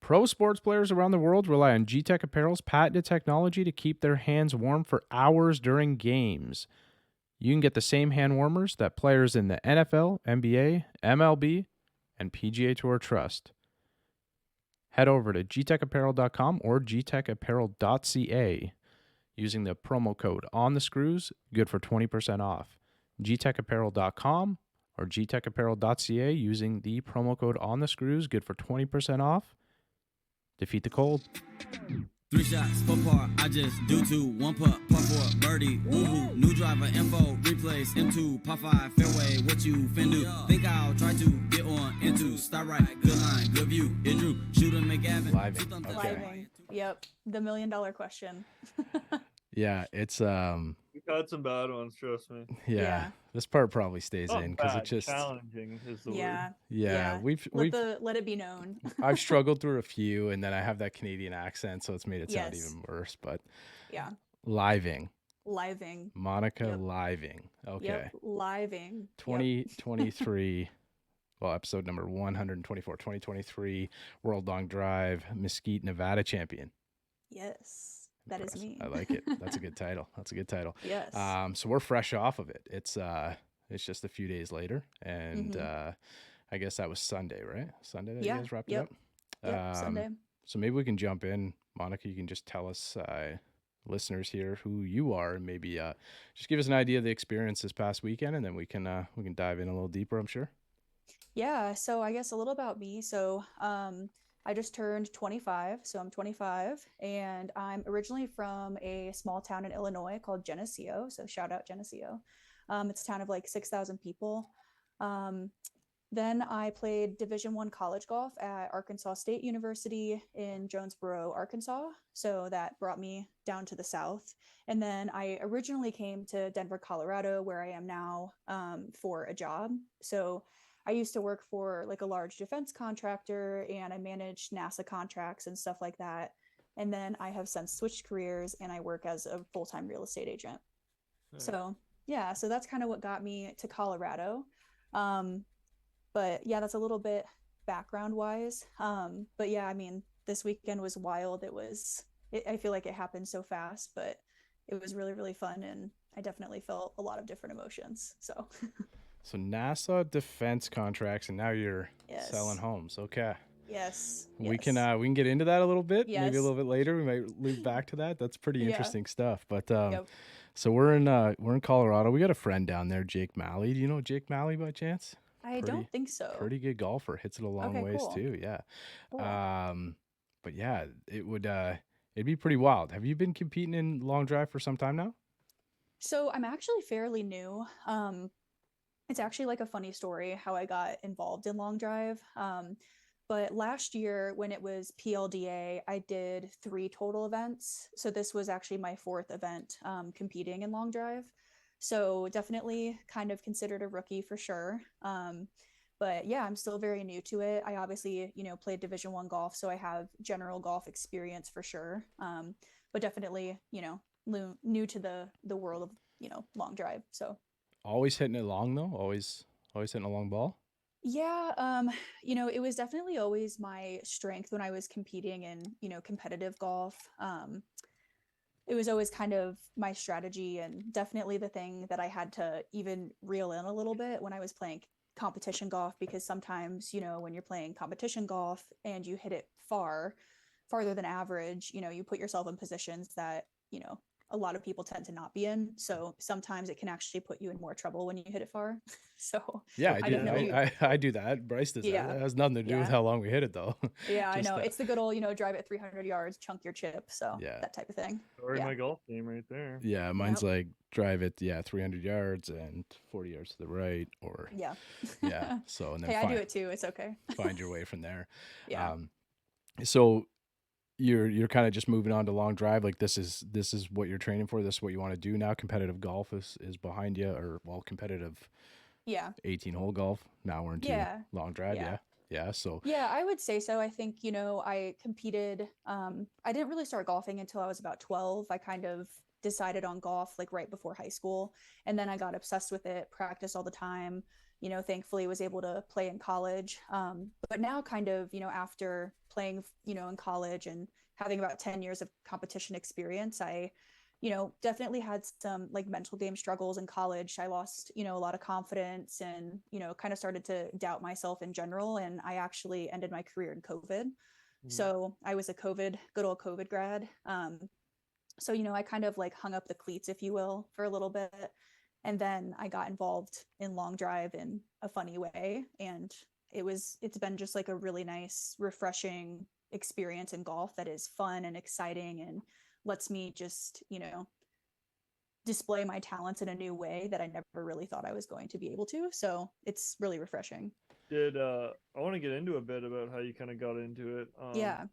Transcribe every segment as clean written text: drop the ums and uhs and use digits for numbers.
Pro sports players around the world rely on G-Tech Apparel's patented technology to keep their hands warm for hours during games. You can get the same hand warmers that players in the NFL, NBA, MLB, and PGA Tour trust. Head over to gtechapparel.com or gtechapparel.ca using the promo code on the screws, good for 20% off. gtechapparel.com or gtechapparel.ca using the promo code on the screws, good for 20% off. Defeat the cold. 3 shots, 4 par, I just do 2, 1 putt, par 4, birdie, woohoo, new driver, info, replace, M2, par 5, fairway, what you fin do? Think I'll try to get on into, start right, good line, good view, it drew, shooter McGavin. Living, okay. Living. Yep, the $1 million question. Yeah, it's We've had some bad ones, trust me. yeah. This part probably stays in because it just challenging is the Yeah. word. Yeah, we've let it be known. I've struggled through a few, and then I have that Canadian accent, so it's made it sound Yes. even worse. But Yeah. Living. Monica Yep. Living. Okay. Yep, Living. 2023. Well, episode number 124, 2023 World Long Drive Mesquite, Nevada champion. Yes. That is me. I like it. That's a good title. Yes. So we're fresh off of it. It's just a few days later, and I guess that was Sunday, right? Sunday that you guys wrapped it up. Yep, Sunday. So maybe we can jump in, Monica. You can just tell us, listeners here, who you are, and maybe just give us an idea of the experience this past weekend, and then we can dive in a little deeper, I'm sure. Yeah. So I guess a little about me. So I just turned 25, so I'm 25, and I'm originally from a small town in Illinois called Geneseo. So shout out Geneseo. It's a town of like 6,000 people. Then I played Division I college golf at Arkansas State University in Jonesboro, Arkansas. So that brought me down to the south. And then I originally came to Denver, Colorado, where I am now, for a job. So I used to work for like a large defense contractor, and I managed NASA contracts and stuff like that. And then I have since switched careers, and I work as a full-time real estate agent. Nice. So yeah, so that's kind of what got me to Colorado. But yeah, that's a little bit background wise. But yeah, I mean, this weekend was wild. I feel like it happened so fast, but it was really, really fun. And I definitely felt a lot of different emotions. So So NASA defense contracts, and now you're selling homes. Okay. Yes. We can get into that a little bit. Yes. Maybe a little bit later. We might loop back to that. That's pretty interesting stuff. But so we're in Colorado. We got a friend down there, Jake Malley. Do you know Jake Malley by chance? I don't think so. Pretty good golfer. Hits it a long ways too. Yeah. Cool. But yeah, it'd be pretty wild. Have you been competing in long drive for some time now? So I'm actually fairly new. It's actually like a funny story how I got involved in long drive. But last year when it was PLDA, I did 3 total events. So this was actually my 4th event competing in long drive. So definitely kind of considered a rookie for sure. But yeah, I'm still very new to it. I obviously, played Division I golf, so I have general golf experience for sure. But definitely, new to the world of, long drive. So always hitting it long though? Always hitting a long ball? Yeah, it was definitely always my strength when I was competing in, competitive golf. It was always kind of my strategy, and definitely the thing that I had to even reel in a little bit when I was playing competition golf, because sometimes, when you're playing competition golf and you hit it farther than average, you put yourself in positions that, a lot of people tend to not be in. So sometimes it can actually put you in more trouble when you hit it far. So yeah, I do that. Bryce does that. It has nothing to do with how long we hit it though. Yeah, I know. It's the good old, drive at 300 yards, chunk your chip. So that type of thing. My golf game right there. Yeah, mine's like drive it 300 yards and 40 yards to the right, or yeah. So and then hey, I do it too. It's okay. Find your way from there. Yeah. So you're kind of just moving on to long drive. Like this is what you're training for. This is what you want to do now. Competitive golf is behind you, or competitive 18-hole golf. Now we're into long drive. Yeah. So yeah, I would say so. I think, I competed. I didn't really start golfing until I was about 12. I kind of decided on golf like right before high school, and then I got obsessed with it, practiced all the time, thankfully was able to play in college. But now kind of, after playing, in college and having about 10 years of competition experience, I definitely had some like mental game struggles in college. I lost, a lot of confidence and, kind of started to doubt myself in general. And I actually ended my career in COVID. Mhm. So I was a good old COVID grad. So, I kind of like hung up the cleats, if you will, for a little bit. And then I got involved in long drive in a funny way. And it's been just like a really nice, refreshing experience in golf that is fun and exciting and lets me just, display my talents in a new way that I never really thought I was going to be able to. So it's really refreshing. Did I want to get into a bit about how you kind of got into it. Yeah.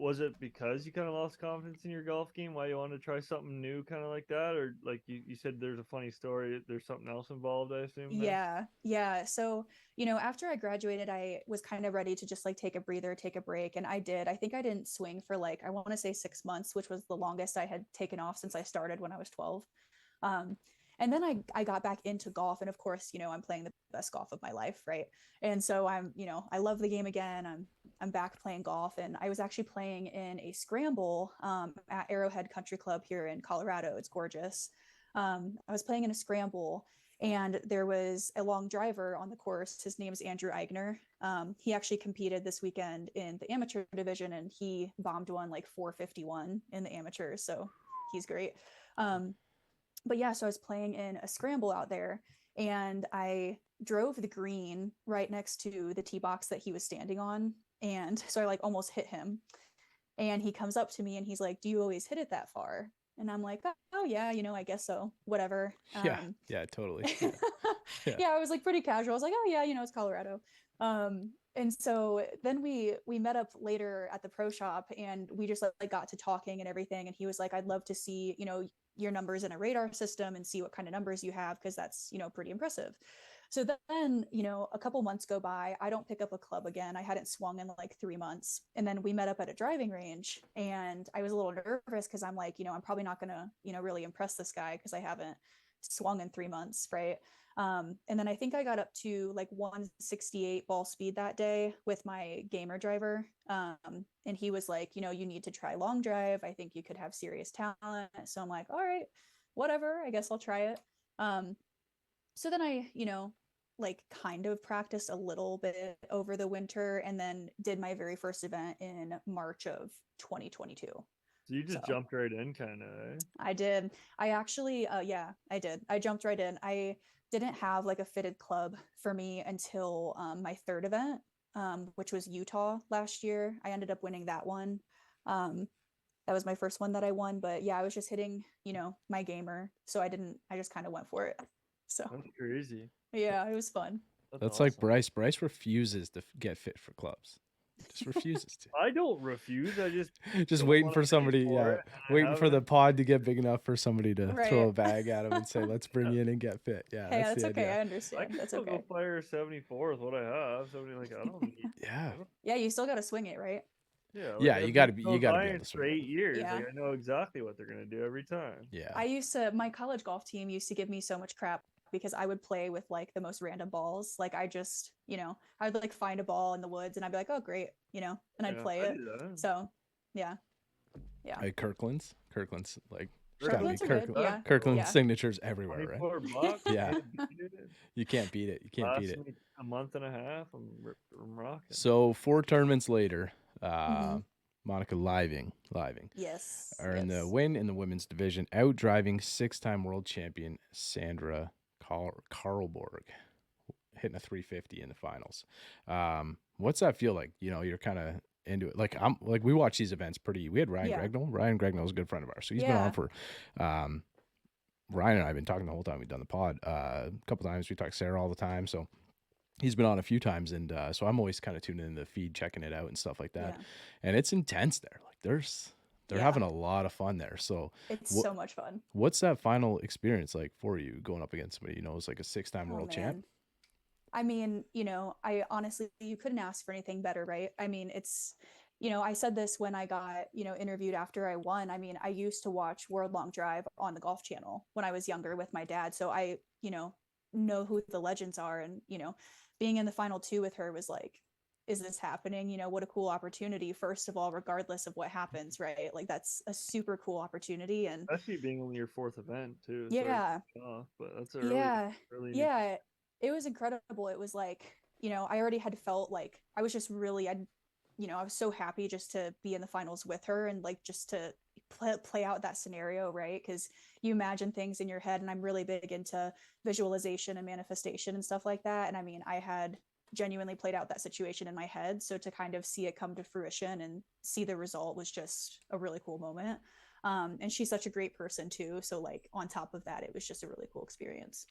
Was it because you kind of lost confidence in your golf game, why you wanted to try something new, kind of like that, or like you said, there's a funny story. There's something else involved, I assume. There. Yeah. Yeah. So, after I graduated, I was kind of ready to just like take a breather, take a break. And I did. I think I didn't swing for like, I want to say 6 months, which was the longest I had taken off since I started when I was 12. Um, and then I got back into golf. And of course, I'm playing the best golf of my life. Right. And so I love the game again. I'm back playing golf. And I was actually playing in a scramble at Arrowhead Country Club here in Colorado. It's gorgeous. I was playing in a scramble and there was a long driver on the course. His name is Andrew Eigner. He actually competed this weekend in the amateur division and he bombed one like 451 in the amateurs. So he's great. But yeah, so I was playing in a scramble out there and I drove the green right next to the tee box that he was standing on. And so I like almost hit him. And he comes up to me and he's like, "Do you always hit it that far?" And I'm like, "Oh yeah, I guess so. Whatever." Yeah. Yeah, totally. Yeah. Yeah. Yeah, I was like pretty casual. I was like, "Oh yeah, it's Colorado." And so then we met up later at the pro shop and we just like got to talking and everything. And he was like, "I'd love to see, your numbers in a radar system and see what kind of numbers you have because that's, pretty impressive." So then, a couple months go by. I don't pick up a club again. I hadn't swung in like 3 months. And then we met up at a driving range and I was a little nervous because I'm like, I'm probably not going to, really impress this guy because I haven't swung in 3 months. Right. And then I think I got up to like 168 ball speed that day with my gamer driver. And he was like, you need to try long drive. I think you could have serious talent. So I'm like, all right, whatever. I guess I'll try it. So then I, like kind of practiced a little bit over the winter and then did my very first event in March of 2022. So you just So jumped right in, kind of. Eh? I did. I actually, yeah, I did. I jumped right in. I didn't have like a fitted club for me until my third event, which was Utah last year. I ended up winning that one. Um, that was my first one that I won. But yeah, I was just hitting, my gamer. So I just kind of went for it. So That's crazy. yeah, it was fun. That's That's like awesome. Bryce. Bryce refuses to get fit for clubs. Just refuses to. I don't refuse. I just Just don't waiting wanna for pay somebody, for yeah, it, and I waiting for the haven't. pod to get big enough for somebody to throw Right. a bag at him and say, "Let's bring you in and get fit." Yeah, Hey, that's that's the okay. idea. I I understand. can That's still go okay. fire 74 with what I have. Somebody like I don't need. Yeah, I don't, Yeah, you still got to swing it, right? yeah, like yeah. I've You been got to be. You those got to be able irons to for swing it. 8 years. Yeah. Like I know exactly what they're gonna do every time. Yeah, My college golf team used to give me so much crap because I would play with like the most random balls. Like I just, I'd like find a ball in the woods and I'd be like, "Oh, great," and I'd Yeah, play I it. do that. So, yeah. Yeah. like Kirkland's like there's got to be Kirkland's are good. Yeah. Kirkland's Yeah. signatures everywhere, right? 24 bucks. Yeah, Can't beat it. you can't beat it. You can't beat Last it. me a month and a half. I'm rocking. So 4 tournaments later, Hmm. Monica Lieving Yes. earned the Yes. win in the women's division, out driving 6-time world champion Sandra Karlborg, hitting a 350 in the finals. What's that feel like? You're kind of into it. Like we watch these events pretty. We had Ryan Yeah. Gregnell. Ryan Gregnell is a good friend of ours, so he's been Yeah. on for. Ryan and I have been talking the whole time we've done the pod. A couple times we talk Sarah all the time, so he's been on a few times, and so I'm always kind of tuning in the feed, checking it out and stuff like that. Yeah. And it's intense there. Like they're Yeah. having a lot of fun there. So It's Wha- so much fun. what's that final experience like for you going up against somebody it's like a 6-time Oh, world champ? man. I mean, I honestly, you couldn't ask for anything better, right? I mean, I said this when I got, interviewed after I won. I mean, I used to watch World Long Drive on the Golf Channel when I was younger with my dad. So I, know who the legends are. And, being in the final two with her was like, is this happening? What a cool opportunity, first of all, regardless of what happens, right? Like that's a super cool opportunity. And Especially being only your fourth event too. Sorry, yeah, off, but that's early, yeah, early in your. yeah, it was incredible. It was like, I already had felt like I was just really, I was so happy just to be in the finals with her and like just to play out that scenario, right? Because you imagine things in your head, and I'm really big into visualization and manifestation and stuff like that. And I mean, I had genuinely played out that situation in my head. So to kind of see it come to fruition and see the result was just a really cool moment. And she's such a great person too. So like on top of that, it was just a really cool experience.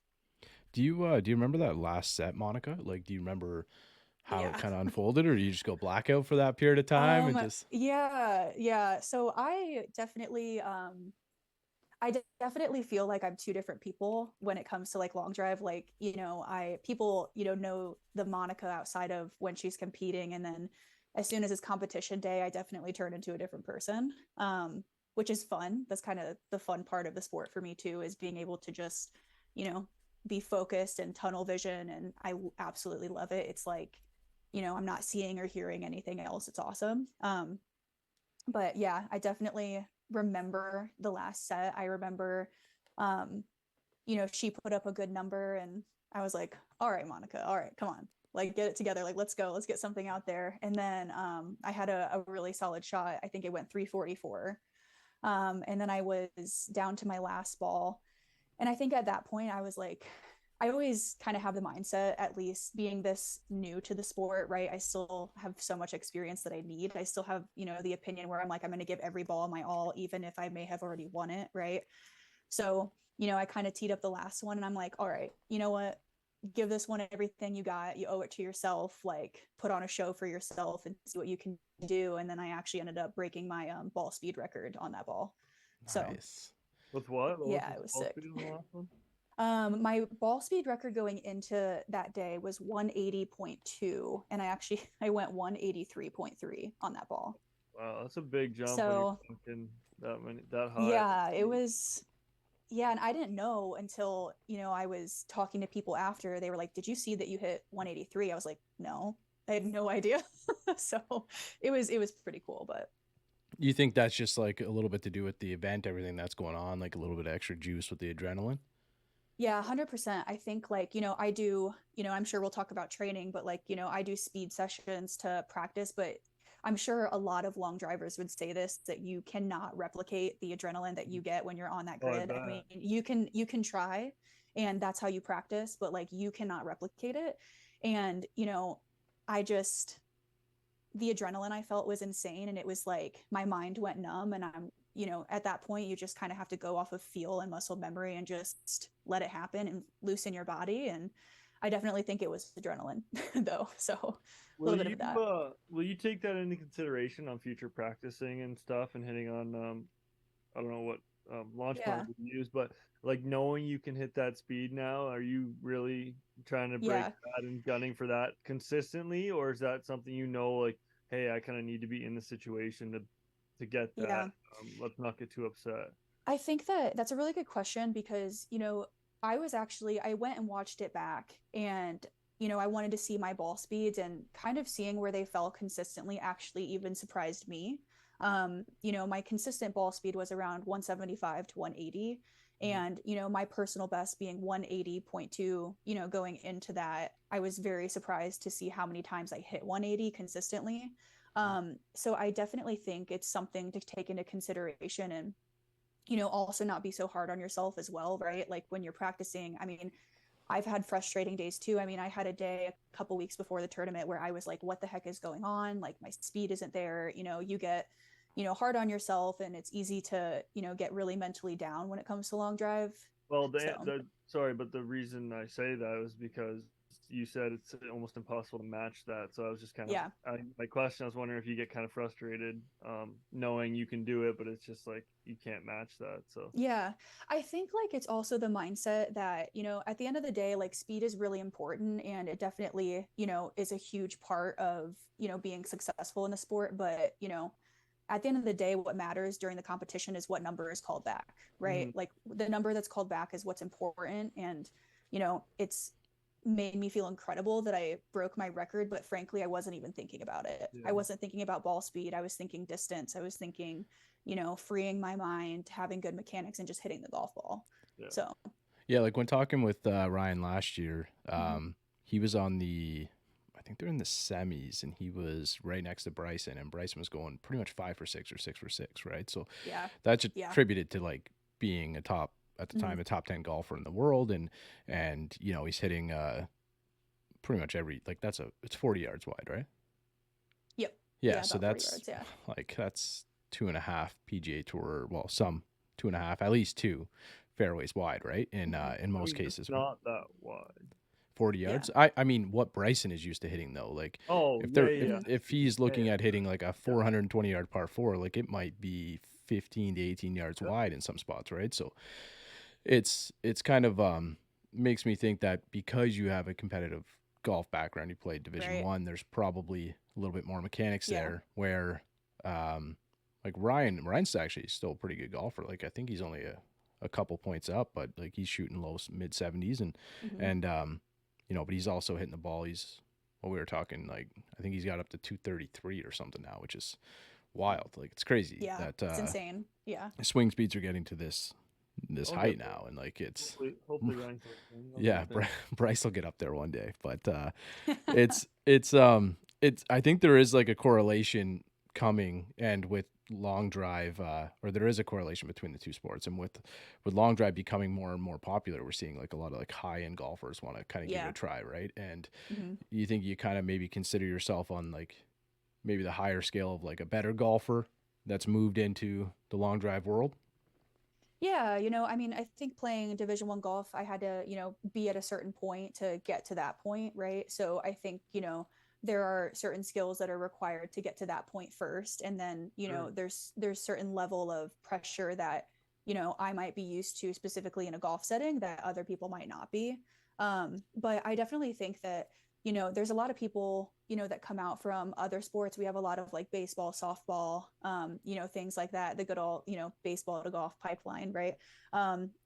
Do you remember that last set, Monica? Like, do you remember how it Yeah. kind of unfolded, or do you just go blackout for that period of time and just? Yeah, yeah. So I definitely feel like I'm two different people when it comes to like long drive. Like, people, know the Monica outside of when she's competing. And then as soon as it's competition day, I definitely turn into a different person. Which is fun. That's kind of the fun part of the sport for me too, is being able to just, you know, be focused and tunnel vision. And I absolutely love it. It's like, I'm not seeing or hearing anything else. It's awesome. But yeah, I definitely remember the last set. I remember, um, she put up a good number, and I was like, all right, Monica, all right, come on, like get it together. Like, let's go, let's get something out there. And then I had a really solid shot. I think it went 344. And then I was down to my last ball. And I think at that point, I was like, I always kind of have the mindset, at least being this new to the sport, right? I still have so much experience that I need. I still have, the opinion where I'm like, I'm going to give every ball my all, even if I may have already won it, right? So, I kind of teed up the last one, and I'm like, all right, you know what? Give this one everything you got. You owe it to yourself. Like, put on a show for yourself and see what you can do. And then I actually ended up breaking my ball speed record on that ball. So, Nice. With what? What was yeah, the it was ball sick. speed on the last one? My ball speed record going into that day was 180.2, and I went 183.3 on that ball. Wow, that's a big jump when you're So talking that high. yeah, it was. Yeah, and I didn't know until, I was talking to people after. They were like, "Did you see that you hit 183?" I was like, "No, I had no idea." So it was pretty cool, but You think that's just like a little bit to do with the event, everything that's going on, like a little bit of extra juice with the adrenaline? yeah, 100%. I think like, I do, I'm sure we'll talk about training, but like, I do speed sessions to practice, but I'm sure a lot of long drivers would say this, that you cannot replicate the adrenaline that you get when you're on that Oh, I grid. I bet. mean, you can try, and that's how you practice, but like you cannot replicate it. And, I just the adrenaline I felt was insane, and it was like my mind went numb. And I'm, at that point you just kind of have to go off of feel and muscle memory and just let it happen and loosen your body. And I definitely think it was adrenaline though. So a Will little bit you of that. will you take that into consideration on future practicing and stuff and hitting on I don't know what launch Yeah, points you can use, but like knowing you can hit that speed now, are you really trying to break yeah, that and gunning for that consistently, or is that something like, hey, I kind of need to be in the situation to get that? yeah. Let's not get too upset. I think that that's a really good question, because, I went and watched it back, and, I wanted to see my ball speeds, and kind of seeing where they fell consistently actually even surprised me. My consistent ball speed was around 175 to 180. Mhm. And, my personal best being 180.2, going into that, I was very surprised to see how many times I hit 180 consistently. So I definitely think it's something to take into consideration. And also not be so hard on yourself as well, right? Like when you're practicing, I mean, I've had frustrating days too. I mean, I had a day a couple weeks before the tournament where I was like, what the heck is going on? Like my speed isn't there. You get, hard on yourself, and it's easy to, get really mentally down when it comes to long drive. Well, So the sorry, but the reason I say that was because you said it's almost impossible to match that. So I was just kind of yeah. my question. I was wondering if you get kind of frustrated, knowing you can do it, but it's just like you can't match that. So Yeah. I think like it's also the mindset that, at the end of the day, like speed is really important, and it definitely, is a huge part of, being successful in the sport. But, at the end of the day, what matters during the competition is what number is called back, right? mhm. Like the number that's called back is what's important. And, it's made me feel incredible that I broke my record, but frankly, I wasn't even thinking about it. I Yeah. wasn't thinking about ball speed. I was thinking distance. I was thinking, freeing my mind, having good mechanics, and just hitting the golf ball. Yeah. So, Yeah, like when talking with Ryan last year, mhm. he was on I think they're in the semis, and he was right next to Bryson, and Bryson was going pretty much 5 for 6 or 6 for 6, right? So Yeah, that's yeah, attributed to like being a top at the mhm. time a top 10 golfer in the world, and he's hitting pretty much every like it's 40 yards wide, right? Yep, Yeah, yeah, so about 40 that's yards. Yeah, that's 2.5 PGA Tour, well, some 2.5, at least two fairways wide, right? mhm. In I most mean, it's cases, not that wide. 40 Yeah, yards. I mean, what Bryson is used to hitting though, like Oh, if yeah, they're yeah, mhm. if he's yeah, yeah, looking at hitting like a yeah. 420-yard par four, like it might be 15 to 18 yards Yep. wide in some spots, right? So it's kind of makes me think that because you have a competitive golf background, you played Division Right. One, there's probably a little bit more mechanics Yeah, there. Where like Ryan's actually still a pretty good golfer. Like I think he's only a couple points up, but like he's shooting low mid 70s, mhm. and but he's also hitting the ball. We were talking like I think he's got up to 233 or something now, which is wild. Like it's crazy Yeah, that it's insane. Yeah, swing speeds are getting to this I'll height get there. now, and like it's Hopefully Ryan's listening. I'll yeah, get there. Bryce will get up there one day, but it's I think there is like a correlation coming, and with long drive, or there is a correlation between the two sports, and with long drive becoming more and more popular, we're seeing like a lot of like high end golfers want to kind of give it yeah, a try, right? And mhm. you think you kind of maybe consider yourself on like maybe the higher scale of like a better golfer that's moved into the long drive world. Yeah, I mean, I think playing Division 1 golf, I had to, be at a certain point to get to that point, right? So I think, there are certain skills that are required to get to that point first, and then, Sure. there's certain level of pressure that, I might be used to specifically in a golf setting that other people might not be. But I definitely think that there's a lot of people, that come out from other sports. We have a lot of like baseball, softball, things like that, the good old, baseball to golf pipeline, right?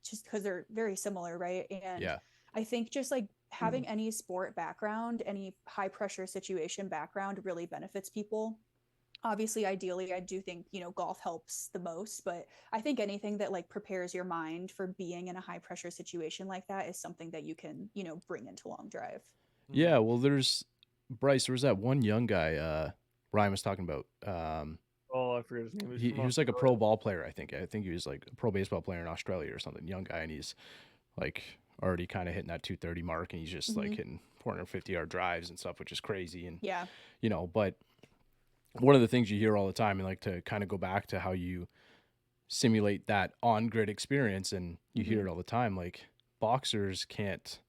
Just because they're very similar, right? And Yeah. I think just like having any sport background, any high pressure situation background really benefits people. Obviously, ideally, I do think, golf helps the most, but I think anything that like prepares your mind for being in a high pressure situation like that is something that you can, bring into long drive. Yeah, Mm. well, there's Bryce. There was that one young guy Ryan was talking about. Oh, I forget his name. He's He from he was like a pro Australia. ball player. I think. I think he was like a pro baseball player in Australia or something. Young guy, and he's like already kind of hitting that 230 mark, and he's just Mm-hmm. like hitting 450-yard drives and stuff, which is crazy. And Yeah. but one of the things you hear all the time, and like to kind of go back to how you simulate that on grid experience, and you Mm-hmm. hear it all the time, like boxers can't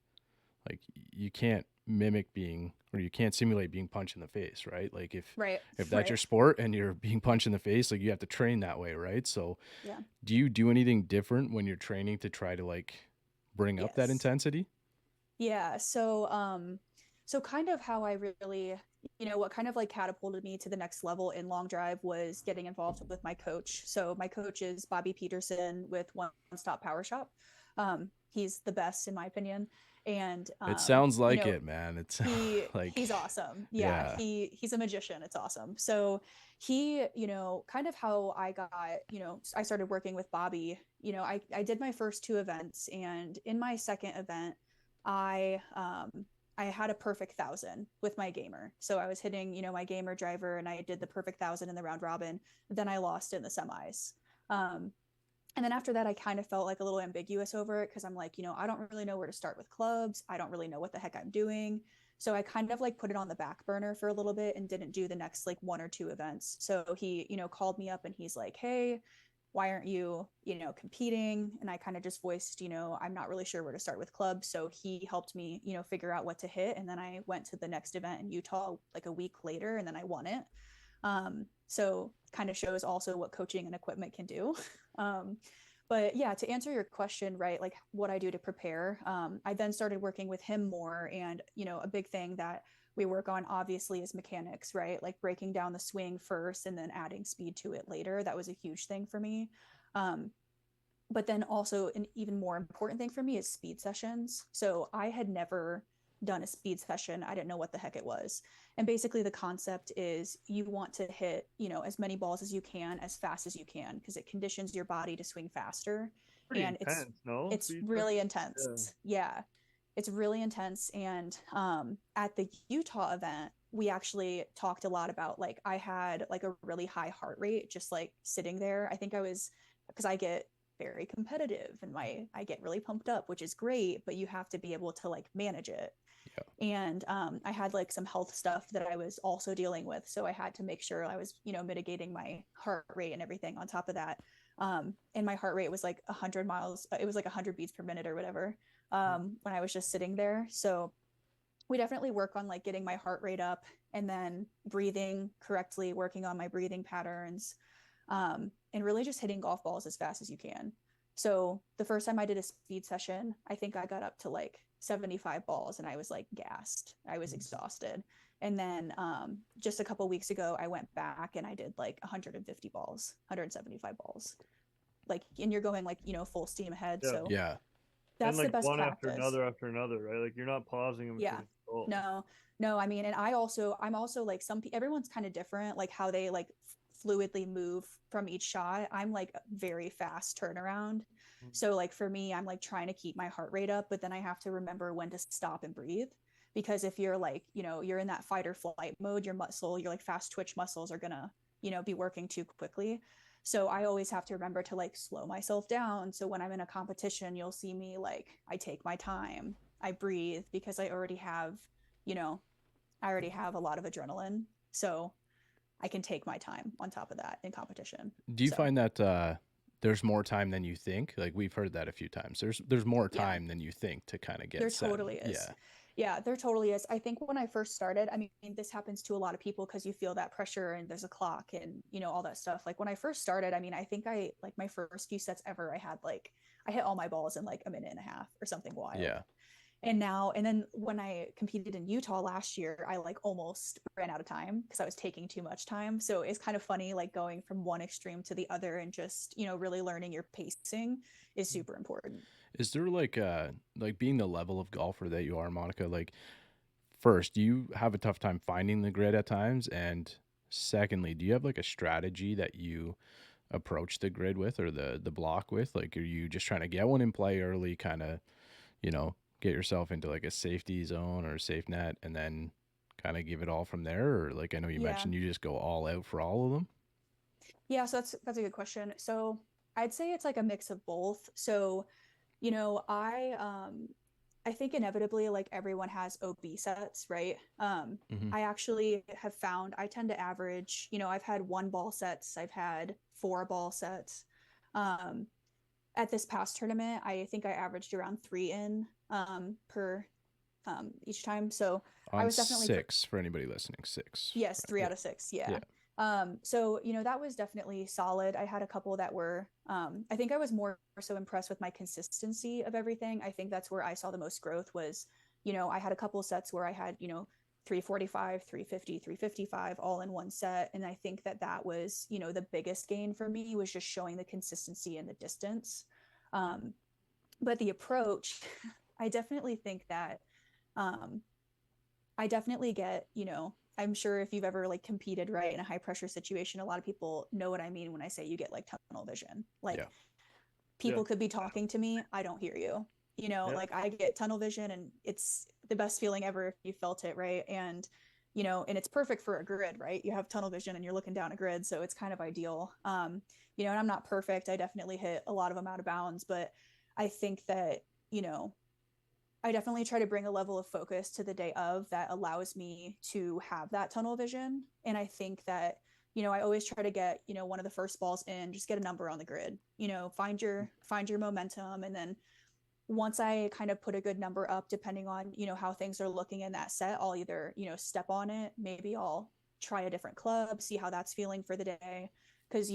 like you can't mimic being or you can't simulate being punched in the face, right? Like Right. if that's Right. your sport and you're being punched in the face, like you have to train that way, right? So Yeah. do you do anything different when you're training to try to like bring up that Yes. intensity? Yeah. So kind of how I really, what kind of like catapulted me to the next level in long drive was getting involved with my coach. So my coach is Bobby Peterson with One Stop Power Shop. He's the best in my opinion. And It sounds like it, man. It's like he's awesome. Yeah, yeah. he's a magician. It's awesome. So he, kind of how I got, I started working with Bobby. I did my first two events, and in my second event, I I had a perfect 1,000 with my gamer. So I was hitting, my gamer driver, and I did the perfect 1,000 in the round robin. Then I lost in the semis. Um, and then after that, I kind of felt like a little ambiguous over it because I'm like, I don't really know where to start with clubs. I don't really know what the heck I'm doing. So I kind of like put it on the back burner for a little bit and didn't do the next like one or two events. So he, called me up and he's like, hey, why aren't you, competing? And I kind of just voiced, I'm not really sure where to start with clubs. So he helped me, figure out what to hit. And then I went to the next event in Utah like a week later, and then I won it. So kind of shows also what coaching and equipment can do. Um, but yeah, to answer your question, right, like what I do to prepare, I then started working with him more. And, a big thing that we work on obviously is mechanics, right? Like breaking down the swing first and then adding speed to it later. That was a huge thing for me. Um, But then also an even more important thing for me is speed sessions. So I had never done a speed session. I didn't know what the heck it was. And basically the concept is you want to hit, as many balls as you can as fast as you can because it conditions your body to swing faster. Pretty And it's intense, no? it's Speed really session? intense. Yeah. Yeah. It's really intense. And at the Utah event, we actually talked a lot about like I had like a really high heart rate just like sitting there. I think I was because I get very competitive and I get really pumped up, which is great, but you have to be able to like manage it. Yeah. And I had like some health stuff that I was also dealing with, so I had to make sure I was mitigating my heart rate and everything on top of that. And my heart rate was like 100 miles, it was like 100 beats per minute or whatever, when I was just sitting there. So we definitely work on like getting my heart rate up and then breathing correctly, working on my breathing patterns, and really just hitting golf balls as fast as you can. So the first time I did a speed session, I think I got up to like 75 balls and I was like gassed. I was exhausted. And then just a couple weeks ago, I went back and I did like 150 balls, 175 balls. Like, and you're going like, full steam ahead. Yeah. So Yeah. And that's the like best one practice. after another, right? Like you're not pausing in Yeah. between goals. No, no, I mean, and I'm also like everyone's kind of different, like how they like fluidly move from each shot. I'm like very fast turnaround. So like for me, I'm like trying to keep my heart rate up, but then I have to remember when to stop and breathe. Because if you're like, you're in that fight or flight mode, your like fast twitch muscles are gonna, be working too quickly. So I always have to remember to like slow myself down. So when I'm in a competition, you'll see me like I take my time, I breathe because you know, I already have a lot of adrenaline. So I can take my time on top of that in competition. Do you So find that there's more time than you think? Like we've heard that a few times. There's more yeah, time than you think to kind of get there set. totally is. Yeah. Yeah, there totally is. I think when I first started, I mean, this happens to a lot of people because you feel that pressure and there's a clock and, all that stuff. Like when I first started, I mean, I think like my first few sets ever, I hit all my balls in like a minute and a half or something wild. Yeah. And then when I competed in Utah last year, I like almost ran out of time because I was taking too much time. So it's kind of funny, like going from one extreme to the other and just, really learning your pacing is super important. Is there like being the level of golfer that you are, Monica, like first, do you have a tough time finding the grid at times? And secondly, do you have like a strategy that you approach the grid with or the block with? Like, are you just trying to get one in play early, kind of, get yourself into like a safety zone or a safe net and then kind of give it all from there? Or like, I know you Yeah. mentioned you just go all out for all of them. Yeah, so that's a good question. So I'd say it's like a mix of both. So, you know, I think inevitably like everyone has OB sets, right? Mm-hmm. I actually have found I tend to average, I've had 1 ball sets, I've had 4 ball sets. Um, at this past tournament, I think I averaged around 3 in per each time. So I On was definitely six for anybody listening, six. yes, three Yeah. out of six. Yeah. Yeah. So that was definitely solid. I had a couple that were, I think I was more so impressed with my consistency of everything. I think that's where I saw the most growth was, I had a couple sets where I had, 345, 350, 355 all in one set. And I think that was, the biggest gain for me was just showing the consistency and the distance. Um, but the approach, I definitely think that, um, I definitely get, I'm sure if you've ever like competed right in a high pressure situation, a lot of people know what I mean when I say you get like tunnel vision. Like Yeah. Yeah. people could be talking to me, I don't hear you. Yeah. Like I get tunnel vision and it's the best feeling ever if you felt it, right? And and it's perfect for a grid, right? You have tunnel vision and you're looking down a grid, so it's kind of ideal. And I'm not perfect. I definitely hit a lot of them out of bounds, but I think that, you know, I definitely try to bring a level of focus to the day of that allows me to have that tunnel vision. And I think that, I always try to get, one of the first balls in, just get a number on the grid, find your momentum. And then once I kind of put a good number up, depending on, how things are looking in that set, I'll either, step on it. Maybe I'll try a different club, see how that's feeling for the day. Cause,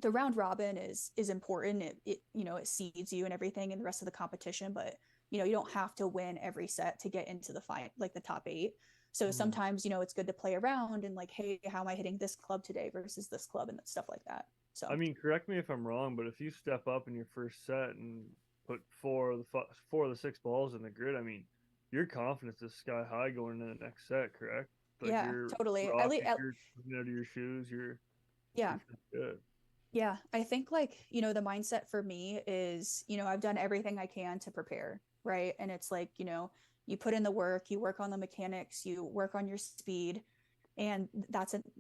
the round robin is important. It seeds you and everything in the rest of the competition, but you don't have to win every set to get into the fight, like the top 8. So sometimes, it's good to play around and like, hey, how am I hitting this club today versus this club and stuff like that. So I mean, correct me if I'm wrong, but if you step up in your first set and put four of the six balls in the grid, I mean, your confidence is sky high going into the next set, correct? Like yeah, you're totally. rocking, you're coming out of your shoes, Yeah. you're good. Yeah, I think like, the mindset for me is, I've done everything I can to prepare, right? And it's like, you put in the work, you work on the mechanics, you work on your speed, and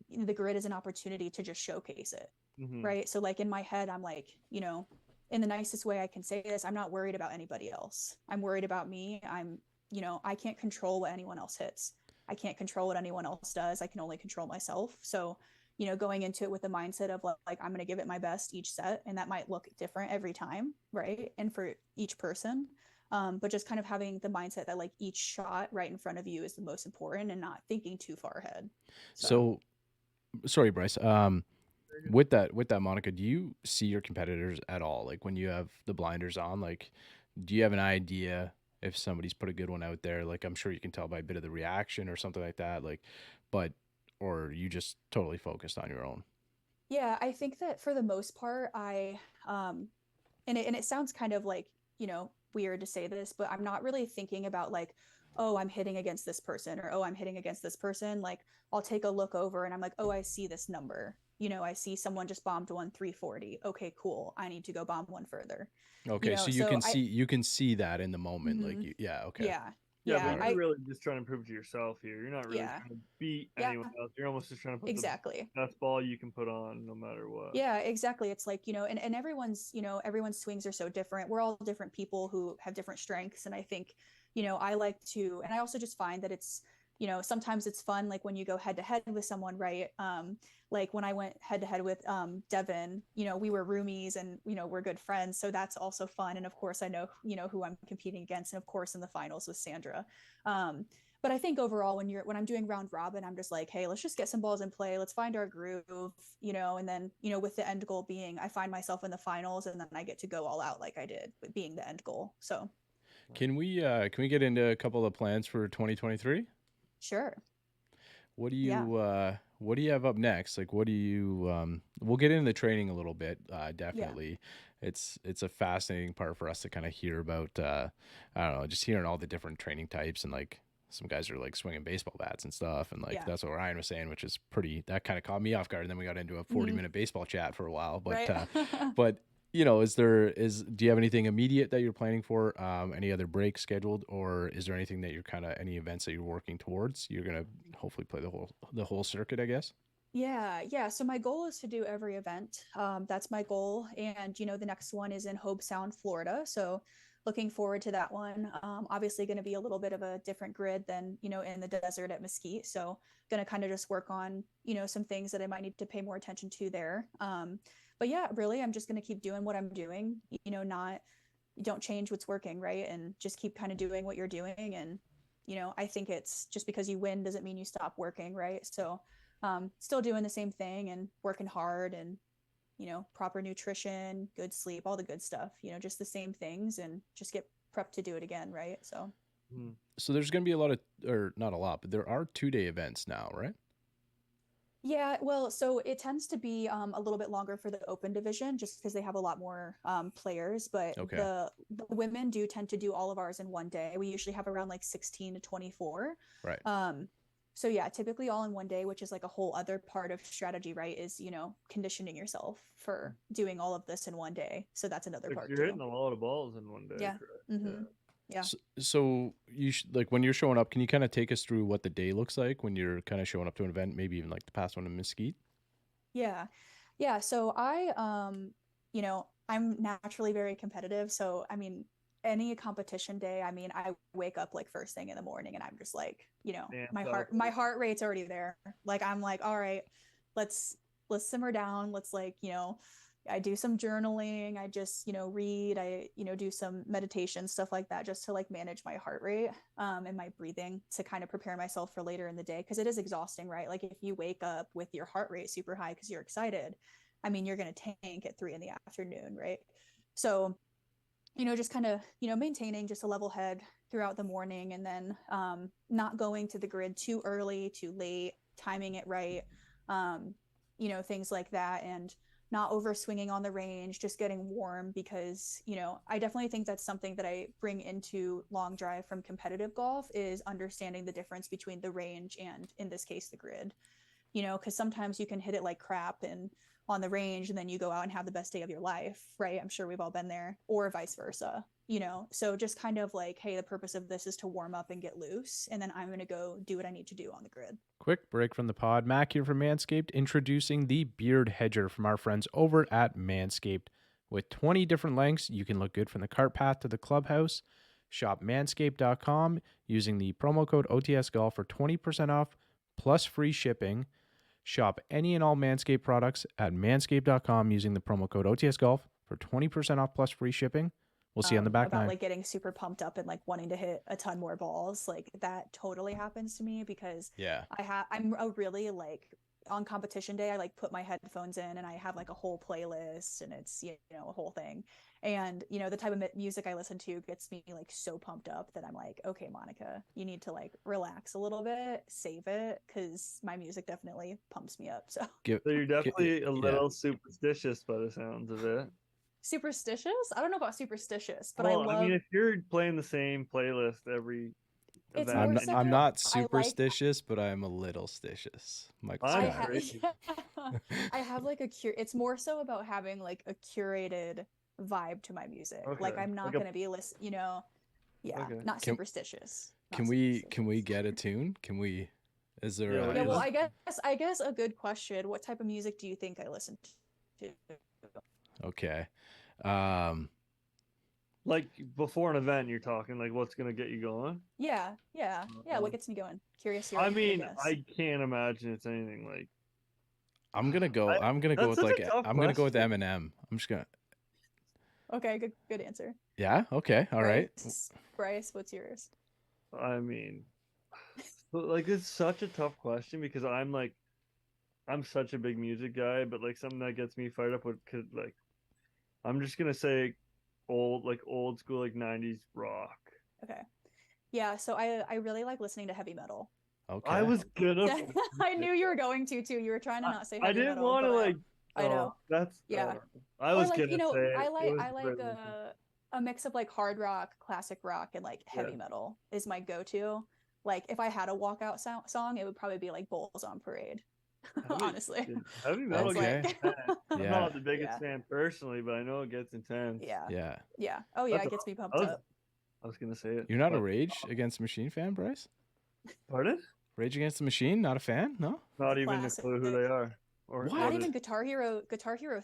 the grid is an opportunity to just showcase it, Mm-hmm. right? So like in my head, I'm like, in the nicest way I can say this, I'm not worried about anybody else. I'm worried about me. I can't control what anyone else hits. I can't control what anyone else does. I can only control myself. So going into it with the mindset of like I'm going to give it my best each set, and that might look different every time, right? And for each person, but just kind of having the mindset that like each shot right in front of you is the most important and not thinking too far ahead. So So, sorry, Bryce. With that, Monica, do you see your competitors at all? Like when you have the blinders on, like, do you have an idea if somebody's put a good one out there? Like, I'm sure you can tell by a bit of the reaction or something like that. Like, but or you just totally focused on your own. yeah, I think that for the most part, um, and it sounds kind of like, weird to say this, but I'm not really thinking about like, oh, I'm hitting against this person, or oh, I'm hitting against this person. Like I'll take a look over and I'm like, oh, I see this number. I see someone just bombed one 340. Okay, cool. I need to go bomb one further. Okay, so So you can see that in the moment. Like, mhm, you, yeah, okay, yeah, Yeah, yeah, but all right. you're really just trying to prove to yourself here. You're not really yeah, trying to beat yeah, anyone else. You're almost just trying to put the exactly. best ball you can put on, no matter what. Yeah, exactly. It's like, and everyone's swings are so different. We're all different people who have different strengths. And I think, I like to, and I also just find that it's, sometimes it's fun, like when you go head to head with someone, right? Like when I went head to head with Devin, we were roomies and, we're good friends. So that's also fun. And of course, I know, who I'm competing against. And of course, in the finals with Sandra. Um, but I think overall, when I'm doing round robin, I'm just like, hey, let's just get some balls in play. Let's find our groove, and then with the end goal being I find myself in the finals, and then I get to go all out like I did, being the end goal. So Can we get into a couple of plans for 2023? sure, yeah, What do you have up next? Like, what do you we'll get into the training a little bit, yeah, definitely. It's a fascinating part for us to kind of hear about, I don't know, just hearing all the different training types, and like some guys are like swinging baseball bats and stuff, and like yeah, that's what Ryan was saying, which is pretty, that kind of caught me off guard, and then we got into a 40 hmm, minute baseball chat for a while, right. but do you have anything immediate that you're planning for? Any other breaks scheduled, or is there anything that you're kind of, any events that you're working towards? You're gonna hopefully play the whole circuit, I guess. Yeah, yeah. So my goal is to do every event. That's my goal. And, the next one is in Hobe Sound, Florida. So looking forward to that one. Obviously going to be a little bit of a different grid than, in the desert at Mesquite. So going to kind of just work on, some things that I might need to pay more attention to there. But yeah, really, I'm just going to keep doing what I'm doing, not, don't change what's working, right? And just keep kind of doing what you're doing. And, I think it's just because you win doesn't mean you stop working, right? So still doing the same thing and working hard and, proper nutrition, good sleep, all the good stuff, just the same things and just get prepped to do it again, right? So Hmm. So there's gonna be a lot of, or not a lot, but there are 2 day events now, right? yeah, well, so it tends to be a little bit longer for the open division just because they have a lot more players, but Okay, the women do tend to do all of ours in one day. We usually have around like 16 to 24. right. Um, so yeah, typically all in one day, which is like a whole other part of strategy, right? Is, conditioning yourself for doing all of this in one day. So that's another Like part you're too. hitting a lot of balls in one day, Yeah. correct? Mm-hmm. Yeah. Yeah. So like when you're showing up, can you kind of take us through what the day looks like when you're kind of showing up to an event, maybe even like the past one in Mesquite? Yeah. Yeah. So I'm naturally very competitive. So, I mean, any competition day, I mean, I wake up like first thing in the morning and I'm just like, Amped my up. heart rate's already there. Like, I'm like, all right, let's, let's simmer down. Let's like, I do some journaling. I just, read, I, do some meditation, stuff like that, just to like manage my heart rate, and my breathing to kind of prepare myself for later in the day. Cause it is exhausting, right? Like if you wake up with your heart rate super high because you're excited, I mean, you're going to tank at 3 in the afternoon, right? So, just kind of, maintaining just a level head throughout the morning and then not going to the grid too early, too late, timing it right, things like that. And not over swinging on the range, just getting warm, because, you know, I definitely think that's something that I bring into long drive from competitive golf, is understanding the difference between the range and, in this case, the grid. You know, because sometimes you can hit it like crap and on the range, and then you go out and have the best day of your life, right? I'm sure we've all been there, or vice versa, you know. So just kind of like, hey, the purpose of this is to warm up and get loose, and then I'm going to go do what I need to do on the grid. Quick break from the pod. Mac here from Manscaped, introducing the Beard Hedger from our friends over at Manscaped. With 20 different lengths, you can look good from the cart path to the clubhouse. Shop manscaped.com using the promo code OTSGolf for 20% off plus free shipping. Shop any and all Manscaped products at manscaped.com using the promo code OTSGolf for 20% off plus free shipping. We'll see you on the back about nine. like getting super pumped up and like wanting to hit a ton more balls. Like that totally happens to me, because Yeah. I'm a really like, on competition day, I like put my headphones in and I have like a whole playlist, and it's, you know, a whole thing. And, you know, the type of music I listen to gets me like so pumped up that I'm like, okay, Monica, you need to like relax a little bit, save it, because my music definitely pumps me up. So So you're definitely a little superstitious by the sounds of it. superstitious? I don't know about superstitious, but Well, I I mean, love. if you're playing the same playlist every It's event, more I'm, and not, so I'm not I like. superstitious, but I'm a little stitious. Michael I'm I Scott. crazy. I have like it's more so about having like a curated vibe to my music. Like Okay, I'm not like a gonna be you know, yeah, okay. not Can superstitious. can Not we superstitious. get a tune? Can we? Is there? Yeah, what do Yeah, you well, listen? I guess a good question. What type of music do you think I listen to? Okay. Um. Like before an event, you're talking like what's gonna get you going? Yeah, yeah, yeah. Uh, What gets me going? Curious I your mean, guess. I can't imagine it's anything like. I'm gonna go. I, I'm gonna go that's with such like. a tough I'm gonna go with question. Eminem. I'm just gonna. Okay, good answer. Yeah. Okay. All right. Bryce, what's yours? I mean, like it's such a tough question because I'm such a big music guy, but like something that gets me fired up could like I'm just gonna say old school like '90s rock. Okay. Yeah, so I really like listening to heavy metal. I Okay. was gonna. Yeah, I knew you were going to too. You were trying to not say I heavy didn't metal, want to but like. I know. Oh, that's. Yeah. I Or was like, you gonna know, say I it like was I like brilliant. a mix of like hard rock, classic rock, and like heavy Yeah. metal is my go-to. Like if I had a walkout song, it would probably be like Bulls on Parade. Heavy, Honestly. heavy metal It's gets Okay. like intense. I'm Yeah. not the biggest yeah. fan personally, but I know it gets intense. Yeah. Yeah. Yeah. Oh yeah, That's it all. gets me I pumped was up. I was gonna say it, You're not a but Rage Against the Machine fan, Bryce? pardon? Rage Against the Machine? Not a fan? No. Not even a Classic. clue who they are or What? Not what it. even Guitar Hero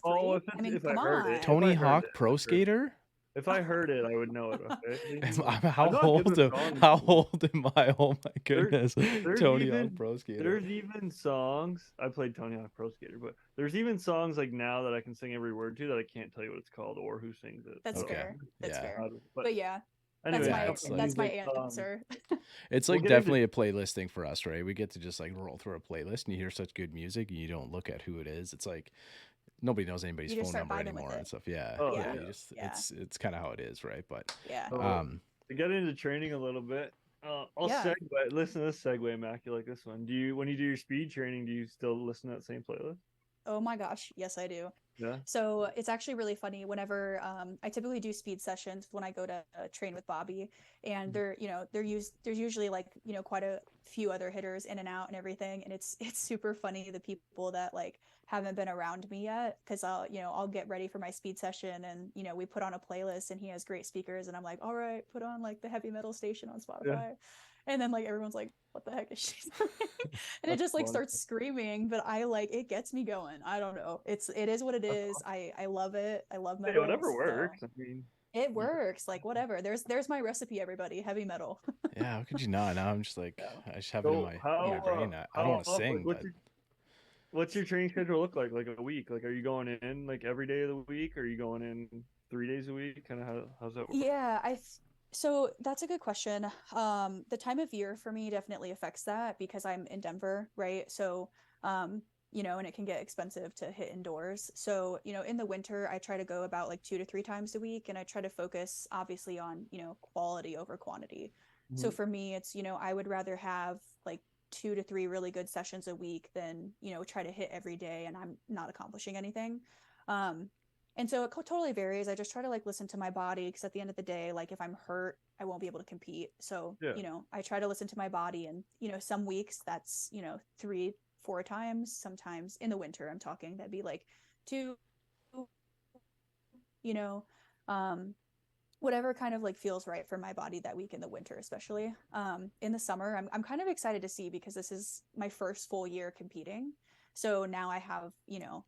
Oh, 3. I mean, if I come heard it, on. if I Tony heard Hawk it, Pro Skater? if I heard it, I would know it. Okay. How I'm not good old with am songs. how old am I? Oh my There, goodness. there's Tony Hawk even Pro Skater. there's even songs. I played Tony Hawk Pro Skater, but there's even songs like now that I can sing every word to that I can't tell you what it's called or who sings it. That's So, Okay. fair. That's Yeah. fair. but But yeah, anyway, Yeah, couple it's like that's my music, answer. it's we'll like get into definitely a playlisting for us, right? We get to just like roll through a playlist and you hear such good music and you don't look at who it is. It's like nobody knows anybody's You just phone start number vibing with anymore it. and stuff. Yeah. Oh, Yeah. Yeah. You just Yeah. it's kind of how it is, right? But Yeah. So, to get into training a little bit. I'll Yeah. segue. Listen to this segue, Mac. You like this one? When you do your speed training, do you still listen to that same playlist? Oh my gosh, yes I do. Yeah. So it's actually really funny whenever I typically do speed sessions when I go to train with Bobby, and there's usually like, you know, quite a few other hitters in and out and everything, and it's super funny, the people that like haven't been around me yet, because I'll get ready for my speed session, and you know, we put on a playlist and he has great speakers, and I'm like, all right, put on like the heavy metal station on Yeah. Spotify. And then like everyone's like, what the heck is she saying? And it That's just like fun. starts screaming, but I like, it gets me going. I don't know. It is what it is. I love it. I love Hey, metal. whatever So works. I mean, it works. Like whatever. There's my recipe, everybody. Heavy metal. yeah, how could you not? Now I'm just like So I just have it in so my how brain. I don't how want to sing, what's but what's your training schedule look like a week? Like, are you going in like every day of the week? Or are you going in 3 days a week? Kind of how's that work? yeah, so that's a good question. The time of year for me definitely affects that, because I'm in Denver, right? So you know, and it can get expensive to hit indoors. So, you know, in the winter, I try to go about like 2 to 3 times a week, and I try to focus obviously on, you know, quality over quantity. So Mhm. for me, it's, you know, I would rather have like 2 to 3 really good sessions a week than, you know, try to hit every day and I'm not accomplishing anything. Um, and so it totally varies. I just try to like listen to my body because at the end of the day, like if I'm hurt, I won't be able to compete. So, Yeah. I try to listen to my body and, some weeks that's, 3, 4 times, sometimes in the winter, I'm talking, that'd be like two, you know, um, whatever kind of like feels right for my body that week in the winter, especially. In the summer, I'm kind of excited to see because this is my first full year competing. So now I have,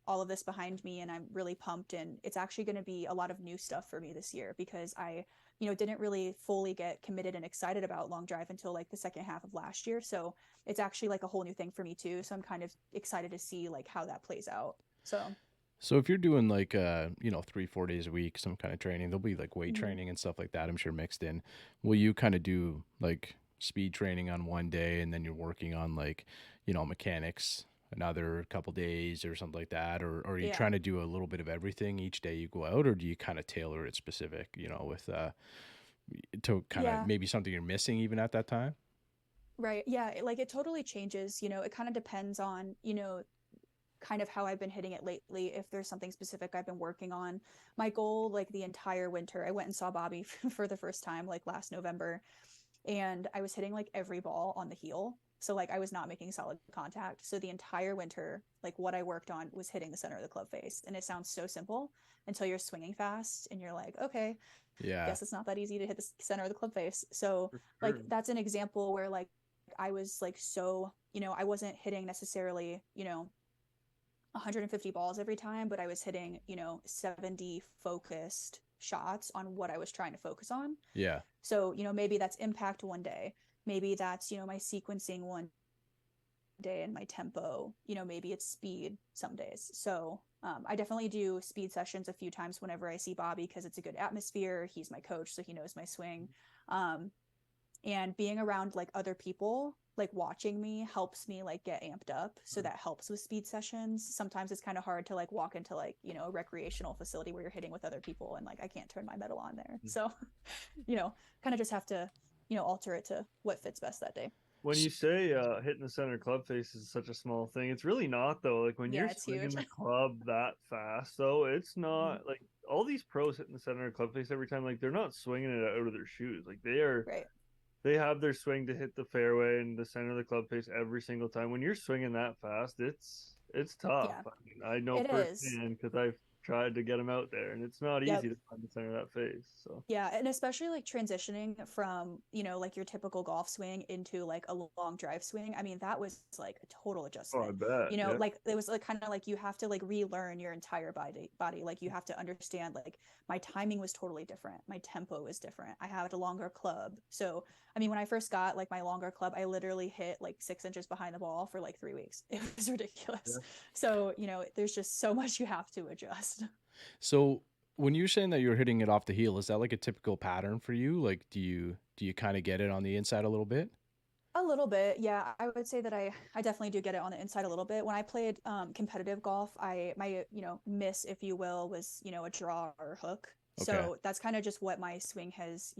all of this behind me and I'm really pumped. And it's actually going to be a lot of new stuff for me this year because I, didn't really fully get committed and excited about long drive until like the second half of last year. So it's actually like a whole new thing for me too. So I'm kind of excited to see like how that plays out. So, So if you're doing like 3-4 days a week, some kind of training, there'll be like weight mhm. training and stuff like that, I'm sure mixed in. Will you kind of do like speed training on one day and then you're working on like, mechanics another couple days or something like that? Or are you Yeah. trying to do a little bit of everything each day you go out, or do you kind of tailor it specific, with to kind of Yeah. maybe something you're missing even at that time? Right. Yeah. Like it totally changes. It kind of depends on, kind of how I've been hitting it lately. If there's something specific I've been working on, my goal, like the entire winter, I went and saw Bobby for the first time, like last November, and I was hitting like every ball on the heel. So like I was not making solid contact. So the entire winter, like what I worked on was hitting the center of the club face. And it sounds so simple until you're swinging fast and you're like, okay, Yeah. guess it's not that easy to hit the center of the club face. So For like sure. that's an example where like I was like so, I wasn't hitting necessarily, 150 balls every time, but I was hitting, 70 focused shots on what I was trying to focus on. Yeah. So, maybe that's impact one day. Maybe that's, my sequencing one day and my tempo, maybe it's speed some days. So I definitely do speed sessions a few times whenever I see Bobby because it's a good atmosphere. He's my coach, so he knows my swing. Um, and being around like other people like watching me helps me like get amped up, so that helps with speed sessions. Sometimes it's kind of hard to like walk into like a recreational facility where you're hitting with other people and like I can't turn my metal on there, so you know kind of just have to alter it to what fits best that day. When you say hitting the center club face is such a small thing, it's really not though. Like when you're Yeah, it's swinging huge. the club that fast, though, it's Mhm. not like all these pros hitting the center of the club face every time. Like they're not swinging it out of their shoes. Like Right. they have their swing to hit the fairway and the center of the club face every single time. When you're swinging that fast, it's tough. Yeah, I mean, I know it is. firsthand because I've tried to get them out there, and it's not Yep. easy to find the center of that face. So, Yeah, and especially like transitioning from, like your typical golf swing into like a long drive swing. I mean, that was like a total oh, I adjustment. bet, yeah, Like it was like kind of like you have to like relearn your entire body. Like you have to understand like my timing was totally different. My tempo was different. I had a longer club. So, I mean, when I first got like my longer club, I literally hit like 6 inches behind the ball for like 3 weeks. It was ridiculous. yeah. So, there's just so much you have to adjust. So when you're saying that you're hitting it off the heel, is that like a typical pattern for you? Like, do you kind of get it on the inside a little bit? A little bit, yeah. I would say that I definitely do get it on the inside a little bit. When I played competitive golf, I my miss, if you will, was a draw or hook. Okay. So that's kind of just what my swing has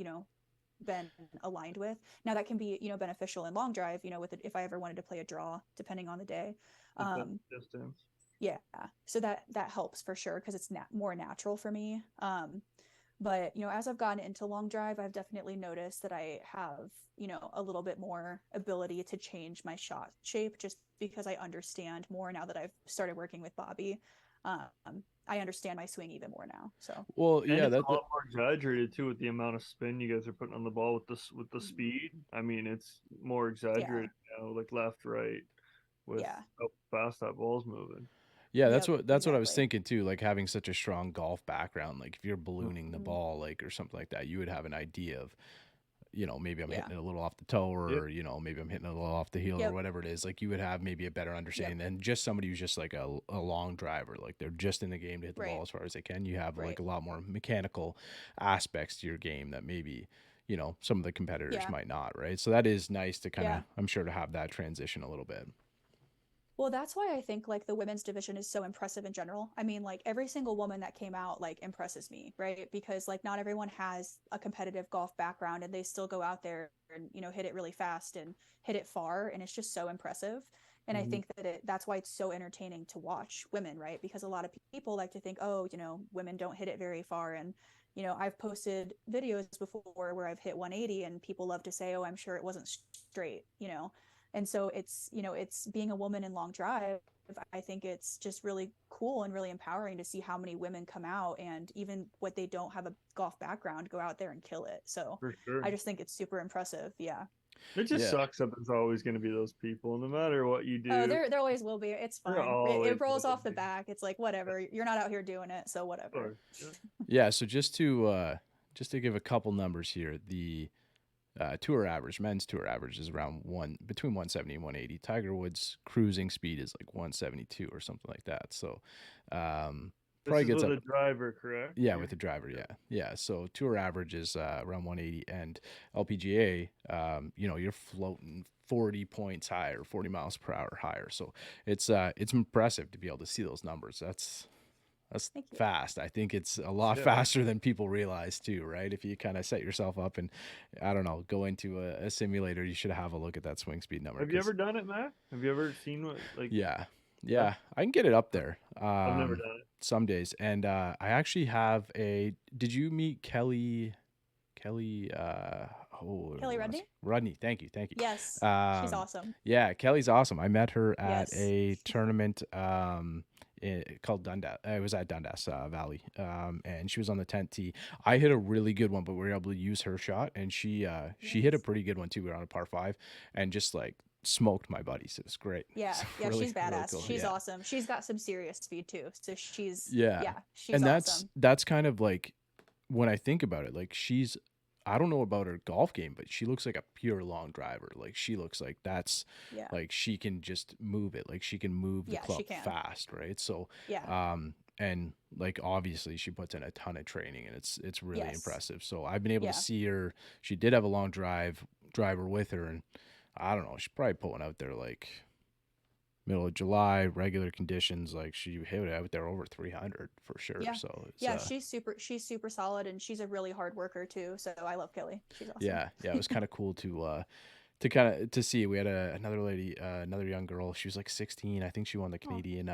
been aligned with. Now that can be beneficial in long drive, with it, if I ever wanted to play a draw, depending on the day. Hit that Um, distance. yeah, so that helps for sure because it's more natural for me. But as I've gotten into long drive, I've definitely noticed that I have a little bit more ability to change my shot shape just because I understand more now that I've started working with Bobby. I understand my swing even more now. So Well, And yeah, it's that, a lot more exaggerated too with the amount of spin you guys are putting on the ball with the mhm. speed. I mean, it's more Yeah, exaggerated now, like left, right, with yeah, how fast that ball's moving. yeah, yep, that's what I was exactly. thinking too. Like having such a strong golf background, like if you're ballooning the Hmm. ball, like or something like that, you would have an idea of, maybe I'm Yeah, hitting it a little off the toe, Yeah, or maybe I'm hitting it a little off the heel, or yep, whatever it is. Like you would have maybe a better yep, understanding than just somebody who's just like a long driver, like they're just in the game to hit the ball right, as far as they can. You have like right. a lot more mechanical aspects to your game that maybe some of the competitors Yeah, might not, right? So that is nice to kind of, yeah. I'm sure, to have that transition a little bit. Well, that's why I think like the women's division is so impressive in general. I mean, like every single woman that came out like impresses me, right? Because like not everyone has a competitive golf background and they still go out there and hit it really fast and hit it far and it's just so impressive. And I Mhm. think that that's why it's so entertaining to watch women, right? Because a lot of people like to think, oh, women don't hit it very far. And I've posted videos before where I've hit 180 and people love to say, oh, I'm sure it wasn't straight. And so it's being a woman in long drive. I think it's just really cool and really empowering to see how many women come out, and even what they don't have a golf background, go out there and kill it. So For sure. I just think it's super impressive. Yeah. It just Yeah. sucks that there's always going to be those people, no matter what you Oh, do. there always will be. It's There fine. always It rolls will off the be. back. It's like whatever. You're not out here doing it, so Of whatever. course. Yeah. Yeah, so just to give a couple numbers here, the tour average, men's tour average is around between 170 and 180. Tiger Woods' cruising speed is like 172 or something like that. So This probably is gets with up. a driver, correct? Yeah, with the driver, yeah. So tour average is around 180, and LPGA, you're floating 40 points higher, 40 miles per hour higher. So it's impressive to be able to see those numbers. That's Thank you. fast. I think it's a lot Yeah. faster than people realize too, right? If you kind of set yourself up and, I don't know, go into a simulator, you should have a look at that swing speed number. Have you ever done it, Matt? Have you ever seen what like? Yeah, I can get it up there. I've never done it. Some days. And I actually have did you meet Kelly, Kelly Rudney? Rudney, thank you. Yes, she's Um, awesome. yeah, Kelly's awesome. I met her at Yes. a tournament called Dundas. It was at Dundas Valley, and she was on the 10th tee. I hit a really good one, but we were able to use her shot, and she hit a Nice. pretty good one too. We were on a par 5, and just like smoked my buddies. It was great. Yeah, So yeah, really, she's really badass. cool. She's Yeah. awesome. She's got some serious speed too. So she's Yeah. she's And awesome. that's kind of like, when I think about it, like I don't know about her golf game, but she looks like a pure long driver. Like she looks like Yeah. like she can just move it. Like she can move the Yeah, she club can. fast, right? So Yeah. and like obviously she puts in a ton of training, and it's really Yes. impressive. So I've been able Yeah. to see her. She did have a long driver with her, and I don't know, she's probably pulling out there like middle of July, regular conditions. Like she hit it out there over 300 for sure. Yeah. So it's, Yeah, she's super solid, and she's a really hard worker too. So I love Kelly. She's awesome. yeah, it was kind of cool to kind of to see. We had another lady, another young girl. She was like 16. I think she won the Canadian.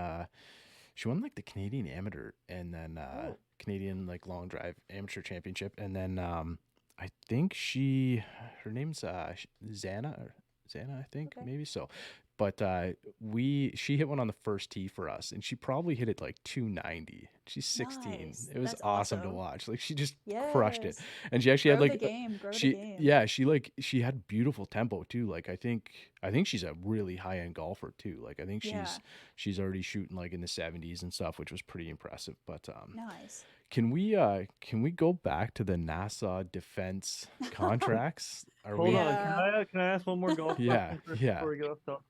She won like the Canadian Amateur, and then Oh. Canadian like long drive amateur championship, and then I think her name's Zana, I think, Okay. maybe so. But she hit one on the first tee for us, and she probably hit it like 290. She's 16. Nice. It was That's awesome to awesome. watch. Like she just crushed it, Yes. and she actually had Grow like the game. Grow the she game. yeah she had beautiful tempo too. Like I think she's a really high end golfer too. Like I think Yeah. she's already shooting like in the 70s and stuff, which was pretty impressive. But Nice. can we go back to the NASA defense contracts? Are Hold we? on, Yeah. can I ask one more golf Yeah, question first yeah. before we get off top?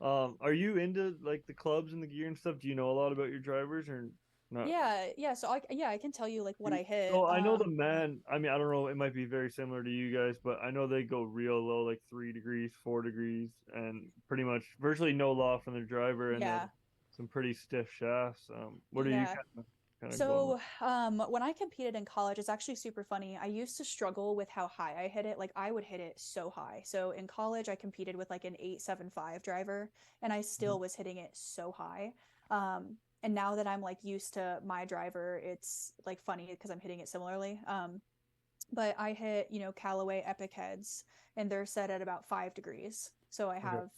Are you into like the clubs and the gear and stuff? Do you know a lot about your drivers or not? Yeah. So I can tell you like what I hit. So I know the man. I mean, I don't know. It might be very similar to you guys, but I know they go real low, like 3 degrees, 4 degrees, and pretty much virtually no loft from their driver, and then Yeah. some pretty stiff shafts. What are you Yeah. kind of going So, with? when I competed in college, it's actually super funny. I used to struggle with how high I hit it. Like I would hit it so high. So in college, I competed with like an 875 driver, and I still was hitting it so high. And now that I'm like used to my driver, it's like funny because I'm hitting it similarly. But I hit, Callaway Epic heads, and they're set at about 5 degrees. So I Okay. have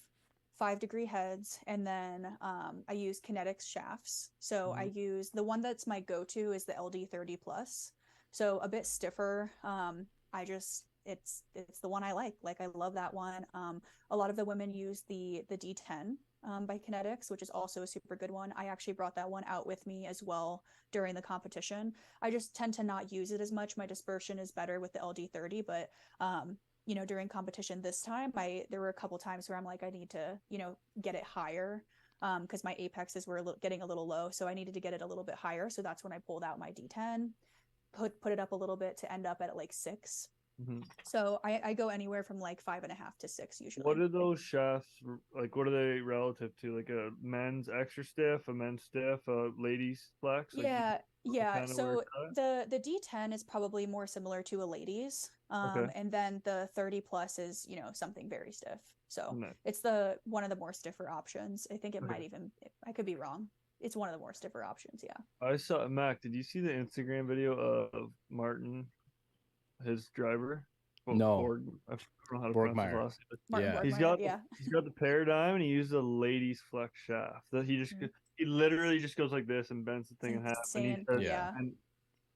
5 degree heads, and then I use kinetics shafts. So I use the one that's my go-to is the LD 30 plus. So a bit stiffer. It's the one I like. Like I love that one. A lot of the women use the D10 by Kinetics, which is also a super good one. I actually brought that one out with me as well during the competition. I just tend to not use it as much. My dispersion is better with the LD30, but during competition this time, there were a couple times where I'm like, I need to, get it higher because my apexes were getting a little low. So I needed to get it a little bit higher. So that's when I pulled out my D10, put it up a little bit to end up at like 6. Mhm. So I go anywhere from like 5.5 to 6 What usually. are those shafts like? What are they relative to? Like a men's extra stiff, a men's stiff, a ladies flex? Like, do you Yeah, yeah. kind of work So that? the D10 is probably more similar to a ladies. Okay, And then the 30 plus is, something very stiff. So nice. it's the one of the more stiffer options. I think it Okay. might even, I could be wrong. It's one of the more stiffer options, yeah. I saw Mac. Did you see the Instagram video of Martin, his driver? Well, No, Borg. I don't know how to pronounce his Borgmeyer. last name. Martin Yeah. Borgmeyer, yeah. He's got the paradigm, and he used a ladies flex shaft. That Mhm. he literally just goes like this and bends the It's thing in half, and he insane. says, Yeah. Yeah. and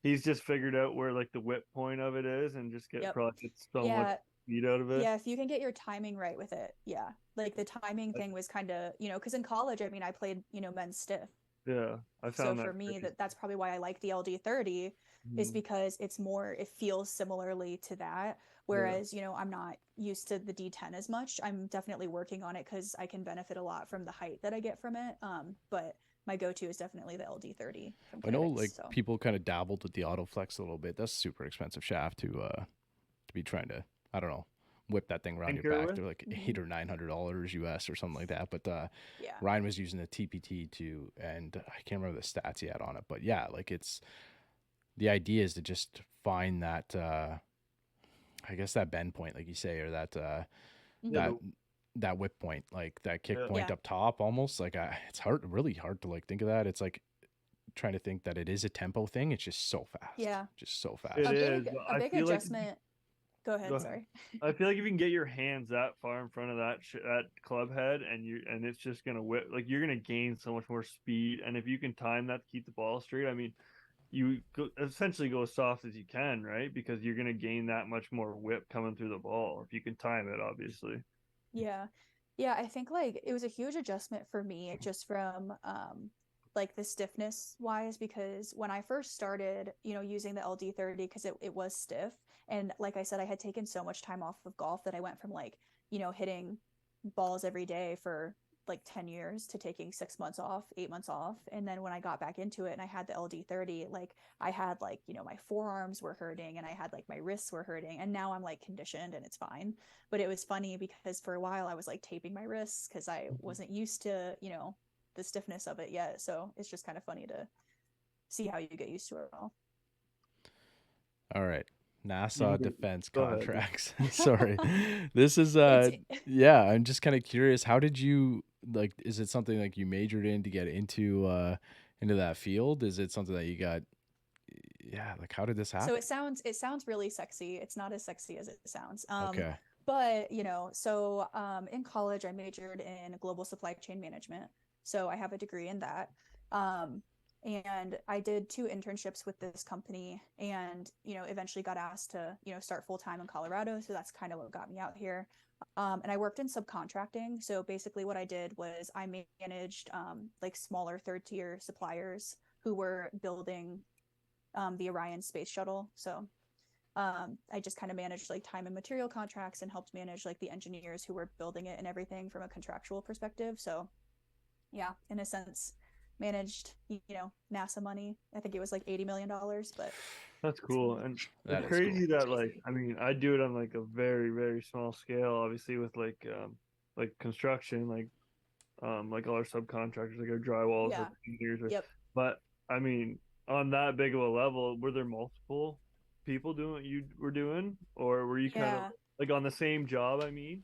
he's just figured out where like the whip point of it is, and just Yep. probably gets so much Yeah. speed out of it. Yeah, if you can get your timing right with it. Yeah. Like the timing thing was kind of, because in college, I mean, I played, men's stiff. Yeah, I So found that for me, crazy. that's probably why I like the LD30 is Mhm. because it feels similarly to that. Yeah, Whereas, I'm not used to the D10 as much. I'm definitely working on it because I can benefit a lot from the height that I get from it. But my go-to is definitely the LD30 from I know like Kinetics. So people kind of dabbled with the autoflex a little bit. That's a super expensive shaft to be trying to, I don't know, whip that thing around your anchor back. with. They're like mhm. $800 or $900 US or something like that. But Yeah. Ryan was using the TPT too, and I can't remember the stats he had on it. But yeah, like it's the idea is to just find that I guess that bend point, like you say, or that Yeah, Mhm. that that whip point, like that kick yeah, point Yeah. up top, almost like it's really hard to like think of that. It's like trying to think that it is a tempo thing. It's Yeah. just so it A fast. is. big But a I big feel like adjustment. Go go ahead, ahead. sorry. I feel like if you can get your hands that far in front of that club head, and it's just gonna whip, like you're gonna gain so much more speed. And if you can time that to keep the ball straight, I mean, essentially go as soft as you can, right? Because you're gonna gain that much more whip coming through the ball if you can time it, obviously. Yeah. Yeah, I think like it was a huge adjustment for me just from like the stiffness wise because when I first started, using the LD30 because it was stiff and like I said I had taken so much time off of golf that I went from like, hitting balls every day for like 10 years to taking 6 months off, 8 months off. And then when I got back into it and I had the LD30, like I had like, my forearms were hurting and I had like my wrists were hurting. And now I'm like conditioned and it's fine. But it was funny because for a while I was like taping my wrists because I wasn't used to, the stiffness of it yet. So it's just kind of funny to see how you get used to it all. All right. You NASA mean, defense go ahead. contracts. Sorry. This is It's yeah, I'm just kind of curious, how did you like is it something like you majored in to get into that field? Is it something that you got yeah, like how did this so happen? it sounds really sexy. It's not as sexy as it sounds. Okay. But so in college I majored in global supply chain management. So I have a degree in that. Um, and I did 2 internships with this company and eventually got asked to start full time in Colorado. So that's kind of what got me out here. And I worked in subcontracting. So basically, what I did was I managed like smaller third tier suppliers who were building the Orion space shuttle. So I just kind of managed like time and material contracts and helped manage like the engineers who were building it and everything from a contractual perspective. So yeah, in a sense, managed NASA money. I think it was like $80 million, but That's it's cool. And it's That is cool. crazy that like I mean I do it on like a very, very small scale, obviously with like construction, like all our subcontractors, like our drywalls, our yeah, painters, yep, but I mean on that big of a level, were there multiple people doing what you were doing, or were you kind of yeah. like on the same job? I mean,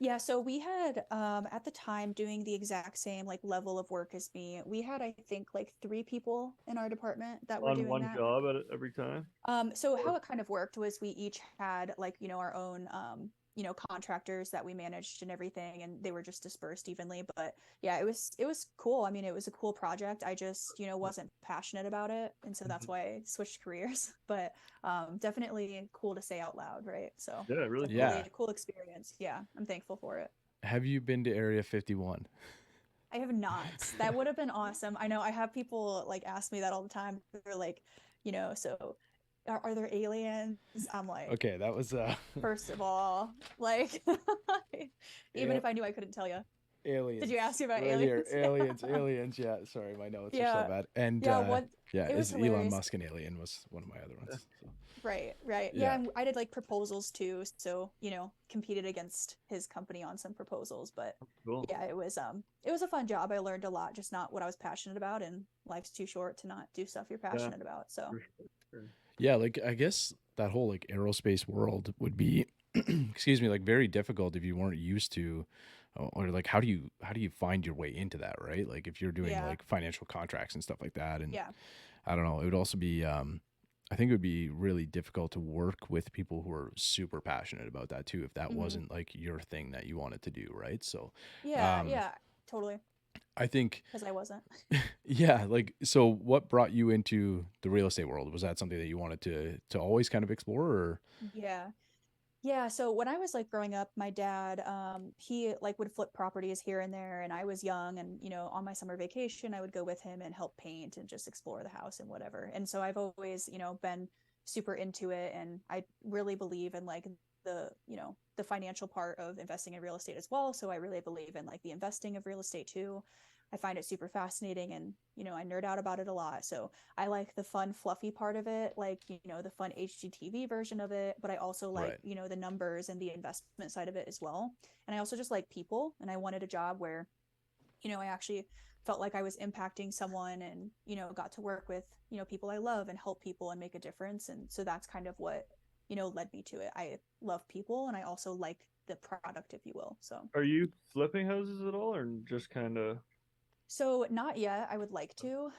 Yeah, so we had at the time doing the exact same like level of work as me. We had I think like 3 people in our department that were on doing one that. job at every time. So Or how it kind of worked was we each had like, our own contractors that we managed and everything, and they were just dispersed evenly. But yeah, it was cool. I mean, it was a cool project. I just, wasn't passionate about it, and so that's Mhm. why I switched careers. But definitely cool to say out loud, right? So Yeah, really definitely cool. Yeah. a cool experience. Yeah, I'm thankful for it. Have you been to Area 51? I have not. That would have been awesome. I know I have people like ask me that all the time. They're like, so are there aliens? I'm like, Okay, that was first of all, like, even yeah, if I knew, I couldn't tell you. Did you Aliens. ask me about Right here. aliens? Yeah. Aliens. Yeah, sorry, my notes are so Yeah. bad. And Yeah, what yeah, it was is Elon hilarious. Musk an alien was one of my other ones. So Right, right. Yeah, yeah. and I did like proposals too, so, competed against his company on some proposals, but Cool. yeah, it was a fun job. I learned a lot, just not what I was passionate about, and life's too short to not do stuff you're Yeah. passionate about. So, For sure. Yeah, like I guess that whole like aerospace world would be excuse me, like very difficult if you weren't used to or like how do you find your way into that, right? Like if you're doing yeah. like financial contracts and stuff like that and Yeah. I don't know, it would also be I think it would be really difficult to work with people who are super passionate about that too if that Hmm. wasn't like your thing that you wanted to do, right? So Yeah, um yeah, totally. I think Because I wasn't. yeah, like so what brought you into the real estate world? Was that something that you wanted to always kind of explore or Yeah. Yeah, so when I was like growing up, my dad, he like would flip properties here and there, and I was young, and on my summer vacation, I would go with him and help paint and just explore the house and whatever. And so I've always, been super into it, and I really believe in like the financial part of investing in real estate as well. So I really believe in like the investing of real estate too. I find it super fascinating, and I nerd out about it a lot. So I like the fun, fluffy part of it, like, the fun HGTV version of it, but I also like, right. the numbers and the investment side of it as well. And I also just like people, and I wanted a job where, I actually felt like I was impacting someone and, got to work with, people I love and help people and make a difference. And so that's kind of what, led me to it. I love people, and I also like the product, if you will. So Are you flipping houses at all, or just kind of? So not yet. I would like to.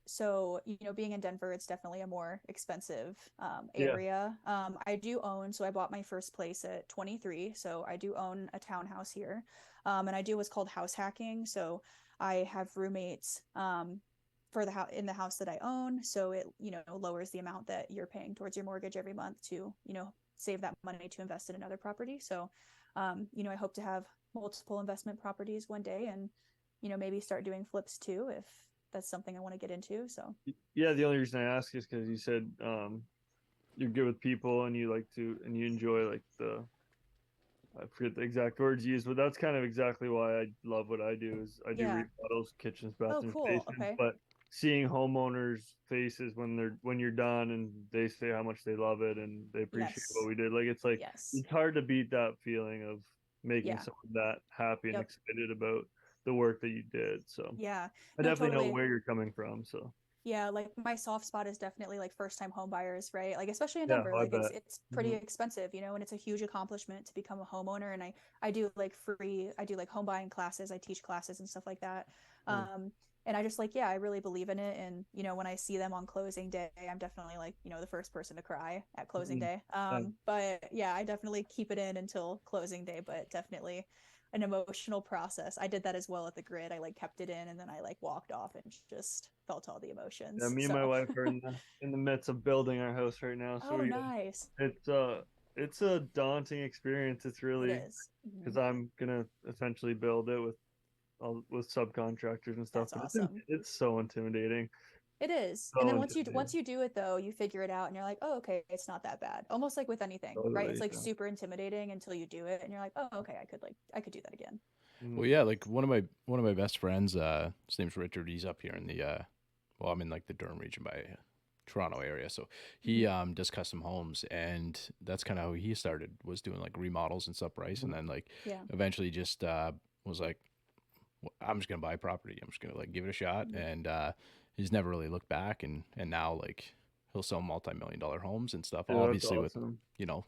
So being in Denver, it's definitely a more expensive Yeah. area. I do own, so I bought my first place at 23. So I do own a townhouse here, and I do what's called house hacking. So I have roommates for the house in the house that I own. So it lowers the amount that you're paying towards your mortgage every month to save that money to invest in another property. So I hope to have multiple investment properties one day, and maybe start doing flips too if that's something I want to get into. So Yeah, the only reason I ask is because you said you're good with people and you like to and you enjoy like the I forget the exact words you used, but that's kind of exactly why I love what I do is I do yeah. remodels, kitchens, Oh, bathrooms, cool. basements, Okay. but seeing homeowners' faces when you're done and they say how much they love it and they appreciate what Yes. we did, like Yes. it's hard to beat that feeling of making Yeah. someone that happy and Yep. excited about the work that you did. So Yeah. I No, definitely know totally. where you're coming from. So Yeah, like my soft spot is definitely like first time home buyers, right? Like especially in yeah, Denver, I like it's bet. it's pretty Hmm. expensive, and it's a huge accomplishment to become a homeowner. And I do like I do like home buying classes, I teach classes and stuff like that. And I just like, yeah, I really believe in it. And when I see them on closing day, I'm definitely like, the first person to cry at closing day. But yeah, I definitely keep it in until closing day, but definitely an emotional process. I did that as well at the grid. I like kept it in, and then I like walked off and just felt all the Yeah, emotions. me and my So, wife are in the midst of building our house right now, so oh, nice. it's it's a daunting experience. It's It really is. because Mhm. I'm gonna essentially build it with all with subcontractors and stuff, That's but awesome. it's so intimidating, It is. And so then intimidating. once you do it though, you figure it out and you're like, "Oh, okay, it's not that bad." Almost like with anything, right? It's Totally. like Yeah. super intimidating until you do it and you're like, "Oh, okay, I could do that again." Well, Mhm. yeah, like one of my best friends, his name's Richard. He's up here in the well, I'm in like the Durham region by Toronto area. So he Hmm. does custom homes, and that's kind of how he started was doing like remodels and stuff, price, and Mhm. then like Yeah. eventually just was like, I'm just gonna buy property. I'm just gonna like give it a shot, Hmm. and he's never really looked back, and now like he'll sell multi-million-dollar homes and stuff, Yeah, that's obviously with awesome.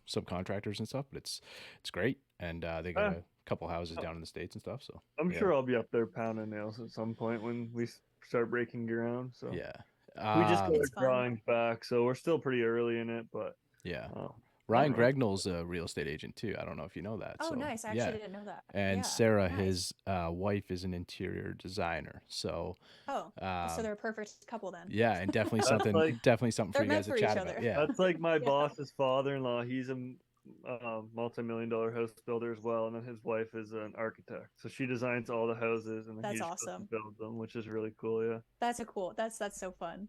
subcontractors and stuff, but it's great, and they got Ah, a couple houses down in the States and stuff. So I'm yeah. sure I'll be up there pounding nails at some point when start breaking ground. So Yeah. we just got It's our fun. drawings back, so we're still pretty early in it, but Yeah. um, I Ryan don't know. Gregnall's a real estate agent too. I don't know if you know that. Oh, So nice. I actually yeah. didn't know that. And Yeah. Sarah, Nice. his wife, is an interior designer. So Oh, so um, they're a perfect couple then. yeah, and That's like definitely something for They're you meant guys to for each chat about. other. Yeah. That's like my Yeah. boss's father-in-law. He's a multi-million-dollar house builder as well, and then his wife is an architect. So she designs all the houses, and then he That's just goes and awesome. builds them, which is really cool. Yeah. That's so fun.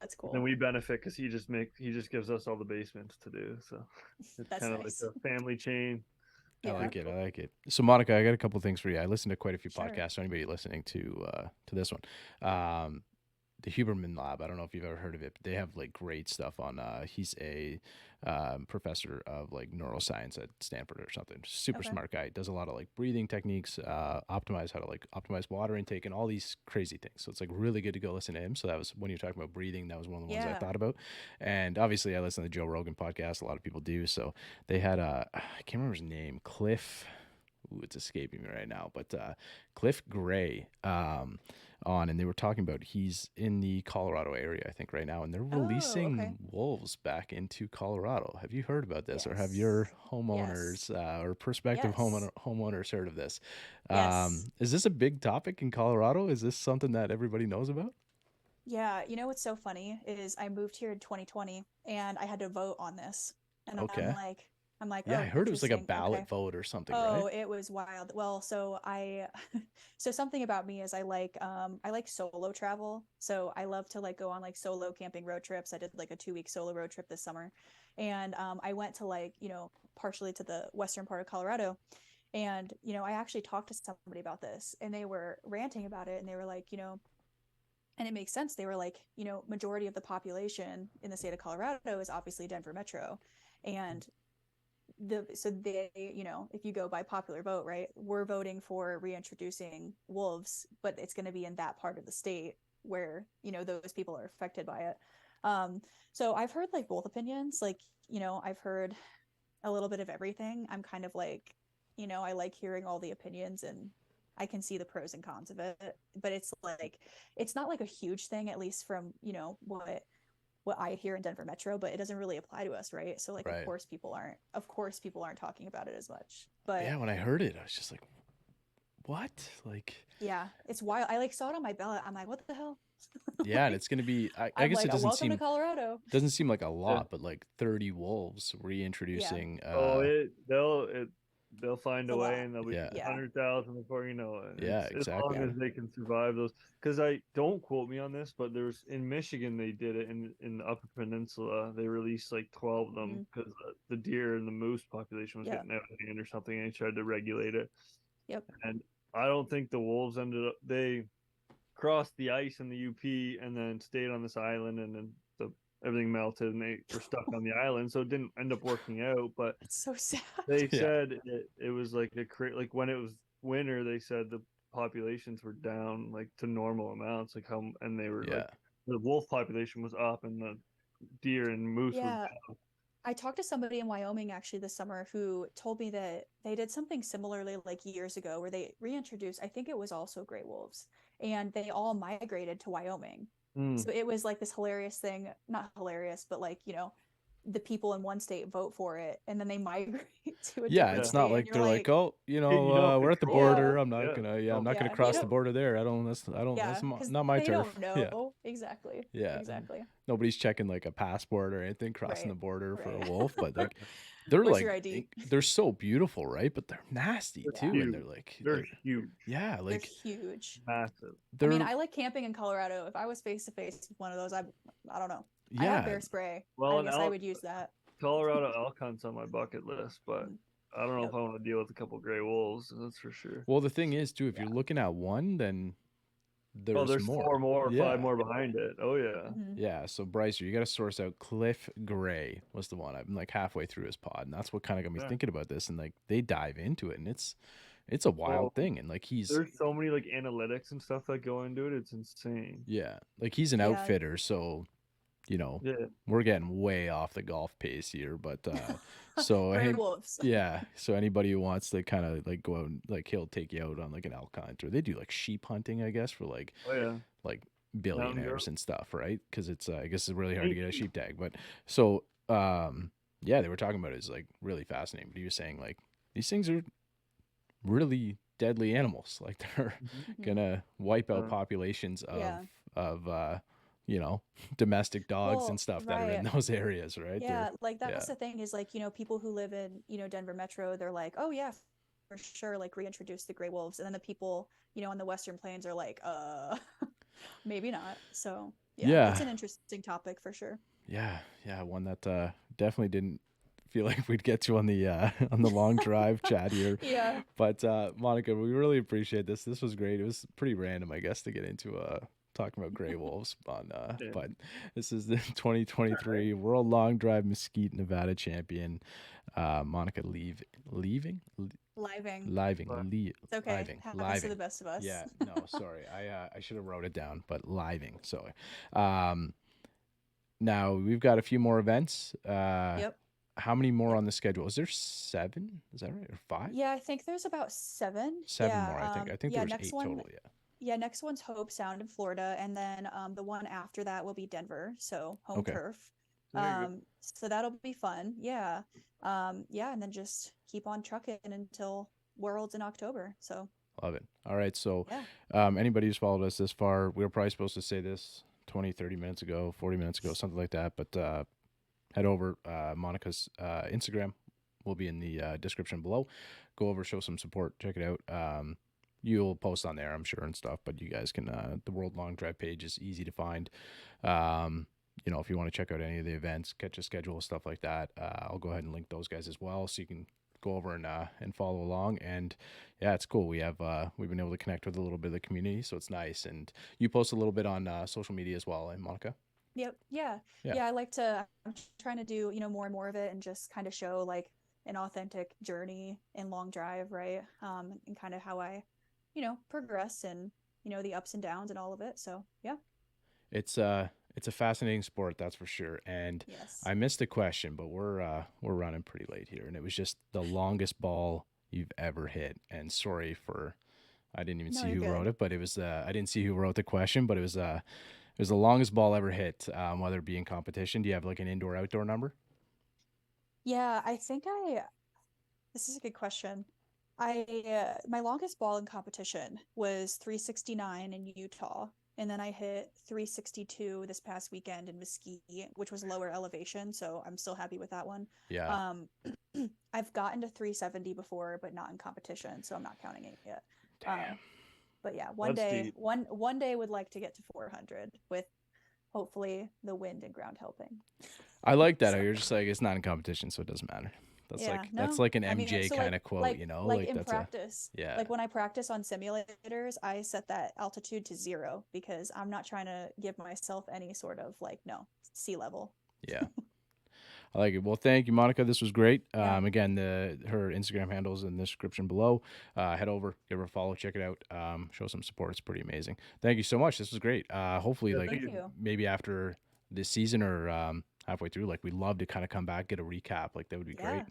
That's And cool. we benefit because he just gives us all the basements to do. So it's That's kind of like nice. a family chain. I Yeah. like it. I like it. So, Monica, I got a couple things for you. I listened to quite a few Sure. podcasts. So, anybody listening to this one, um, the Huberman Lab. I don't know if you've ever heard of it, but they have like great stuff on. He's a professor of like neuroscience at Stanford or something. Super Okay. smart guy. Does a lot of like breathing techniques, optimize how to like optimize water intake and all these crazy things. So it's like really good to go listen to him. So that was when you're talking about breathing. That was one of the ones I Yeah. thought about. And obviously, I listen to the Joe Rogan podcast. A lot of people do. So they had I can't remember his name, Cliff. Ooh, it's escaping me right now, but Cliff Gray on, and they were talking about he's in the Colorado area, I think, right now, and they're Oh, okay. releasing wolves back into Colorado. Have you heard about this, or have Yes. your Yes. homeowners or prospective Yes. homeowners heard of this? Yes. Is this a big topic in Colorado? Is this something that everybody knows about? Yeah, you know what's so funny is I moved here in 2020 and I had to vote on this. And Okay. I'm like, Yeah, I oh, heard it was like a interesting. ballot Okay. vote or something, right? Oh, it was wild. Well, so I so something about me is I like solo travel. So I love to like go on like solo camping road trips. I did like a 2 week solo road trip this summer. And I went to like, partially to the western part of Colorado. And, I actually talked to somebody about this and they were ranting about it and they were like, and it makes sense. They were like, majority of the population in the state of Colorado is obviously Denver Metro. And so they, if you go by popular vote, right, we're voting for reintroducing wolves, but it's going to be in that part of the state where, those people are affected by it. So I've heard like both opinions. Like, I've heard a little bit of everything. I'm kind of like, I like hearing all the opinions and I can see the pros and cons of it, but it's like it's not like a huge thing, at least from, what I hear in Denver Metro, but it doesn't really apply to us, right? So like Right. of course people aren't talking about it as much. But Yeah, when I heard it, I was just like, what? Like, yeah, it's wild. I like saw it on my ballot. I'm like, what the hell? yeah, and Like it's gonna be. I I'm guess it like, doesn't welcome to seem Colorado. like a Yeah. lot, but like 30 wolves Yeah, reintroducing. Oh, they'll find it's a a way, lot. and there'll be Yeah, Yeah. 100,000 before you know it. yeah, It's as long exactly. as they can survive those. Because I don't quote me on this, but there's in Michigan they did it in the Upper Peninsula. They released like 12 of them Mm-hmm. because the deer and the moose population was Yep. getting out of hand or something, and they tried to regulate it. Yep. And I don't think the wolves ended up. They crossed the ice in the UP and then stayed on this island, and then everything melted and they were stuck on the island, so it didn't end up working out. But That's so sad. they Yeah, said it was like like when it was winter, they said the populations were down like to normal amounts, like how, and they were like yeah, the wolf population was up and the deer and moose were Yeah. down. I talked to somebody in Wyoming actually this summer who told me that they did something similarly like years ago where they reintroduced, I think it was also gray wolves, and they all migrated to Wyoming. Mm. So it was like this hilarious thing, not hilarious, but like, the people in one state vote for it and then they migrate to a yeah. different It's Yeah, not state and like you're they're like, like, oh, you don't we're at the control it. yeah, border. I'm not Yeah, gonna, yeah, I'm no, not gonna yeah, you cross the don't, border there. I don't. yeah, because Not my they don't turf. Yeah, know. Exactly. yeah. Exactly. Nobody's checking like a passport or anything, crossing Right. the border for a Right. wolf. But like, they're Where's like, your ID? they're so beautiful, right? But they're nasty they're too, and huge. they're like, They're huge, yeah, They're like huge. massive. I mean, they're, I like camping in Colorado. If I was face to face with one of those, I don't know. I have yeah, bear spray. Well, I an guess I elk, would use that. Colorado elk hunt's on my bucket list, but Mm, I don't know if yep. I want to deal with a couple gray wolves. That's for sure. Well, the thing is, too, if Yeah. you're looking at one, then Oh, there's there's four more. more or five Yeah. more behind it. Oh yeah. Hmm. Yeah. So, Bryce, you got to source out Cliff Gray was the one. I'm like halfway through his pod, and that's what kind of got me Yeah. thinking about this. And like they dive into it, and it's a Oh, wild thing. And like there's so many like analytics and stuff that go into it. It's insane. yeah, like he's an Yeah. outfitter. So, Yeah. we're getting way off the golf pace here. But so, Gray hey, wolves. yeah. So, anybody who wants to kind of like go out and like he'll take you out on like an elk hunt, or they do like sheep hunting, I guess, for like Oh yeah. like Mountain billionaires goat. and stuff, right? Because it's I guess it's really hard to get a Hey, sheep tag. But so yeah, they were talking about it. It's like really fascinating. But he was saying like these things are really deadly animals. Like they're Mhm. gonna wipe out Uh, populations Yeah. of domestic dogs and Well, stuff that are in right. those areas, right? They're Yeah, like yeah, that's the thing is like, people who live in, Denver Metro, they're like, "Oh yeah, for sure, like reintroduce the gray wolves." And then the people, on the Western Plains are like, maybe not." So, yeah, it's yeah, an interesting topic for sure. yeah, yeah. One that definitely didn't feel like we'd get to on the long drive chat here. Yeah. But Monica, we really appreciate this. This was great. It was pretty random, I guess, to get into talking about gray wolves on but this is the 2023 World Long Drive Mesquite, Nevada champion, Monica Lieving. Living. It's okay. Living. Happens to the best of us. Yeah, no, sorry. I should have wrote it down, but Living. So now we've got a few more events. Yep. How many more on the schedule? Is there 7? Is that right? Or 5? Yeah, I think there's about 7. 7 Yeah, more, I think. I think there was 8 total, yeah. Yeah, next one's Hope Sound in Florida, and then the one after that will be Denver, so home turf. So that'll be fun. Yeah. Yeah, and then just keep on trucking until Worlds in October. So love it. All right, so yeah. Anybody who's followed us this far, we were probably supposed to say this 20, 30 minutes ago, 40 minutes ago, something like that, but head over. Monica's Instagram will be in the description below. Go over, show some support, check it out. You'll post on there, I'm sure, and stuff, but you guys can, the World Long Drive page is easy to find. You know, if you want to check out any of the events, catch a schedule, stuff like that, I'll go ahead and link those guys as well, so you can go over and follow along. And yeah, it's cool. We've been able to connect with a little bit of the community, so it's nice. And you post a little bit on social media as well, and Monica? Yep. Yeah. I'm trying to do, more and more of it, and just kind of show like an authentic journey in long drive, right? And kind of how I, progress, and, the ups and downs and all of it. So yeah. It's a fascinating sport, that's for sure. And yes. I missed a question, but we're running pretty late here, and it was just the longest ball you've ever hit. And sorry for, I didn't even see who wrote it, but it was I didn't see who wrote the question, but it was the longest ball ever hit, whether it be in competition. Do you have like an indoor outdoor number? Yeah, I think this is a good question. My longest ball in competition was 369 in Utah. And then I hit 362 this past weekend in Mesquite, which was lower elevation. So I'm still happy with that one. Yeah. I've gotten to 370 before, but not in competition, so I'm not counting it yet. Damn. But yeah, one day would like to get to 400 with hopefully the wind and ground helping. I like that. So, you're just like, it's not in competition, so it doesn't matter. That's that's like an MJ kind of quote, like in that's practice. Like when I practice on simulators, I set that altitude to 0 because I'm not trying to give myself any sort of sea level. Yeah. I like it. Well, thank you, Monica. This was great. Yeah. Again, her Instagram handles in the description below. Head over, give her a follow, check it out. Show some support. It's pretty amazing. Thank you so much. This was great. Hopefully, maybe after this season or halfway through, we'd love to kind of come back, get a recap. That would be great.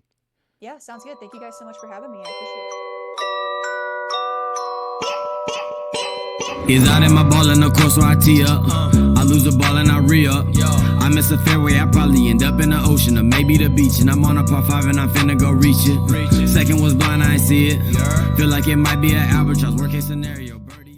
Yeah, sounds good. Thank you guys so much for having me. I appreciate it. Is out in my ball in the course, so I tee up. I lose the ball and I re-up. I miss a fairway, I probably end up in the ocean or maybe the beach. And I'm on a par 5 and I'm finna go reach it. Second was blind, I ain't see it. Feel like it might be an albatross, worst case scenario, birdie.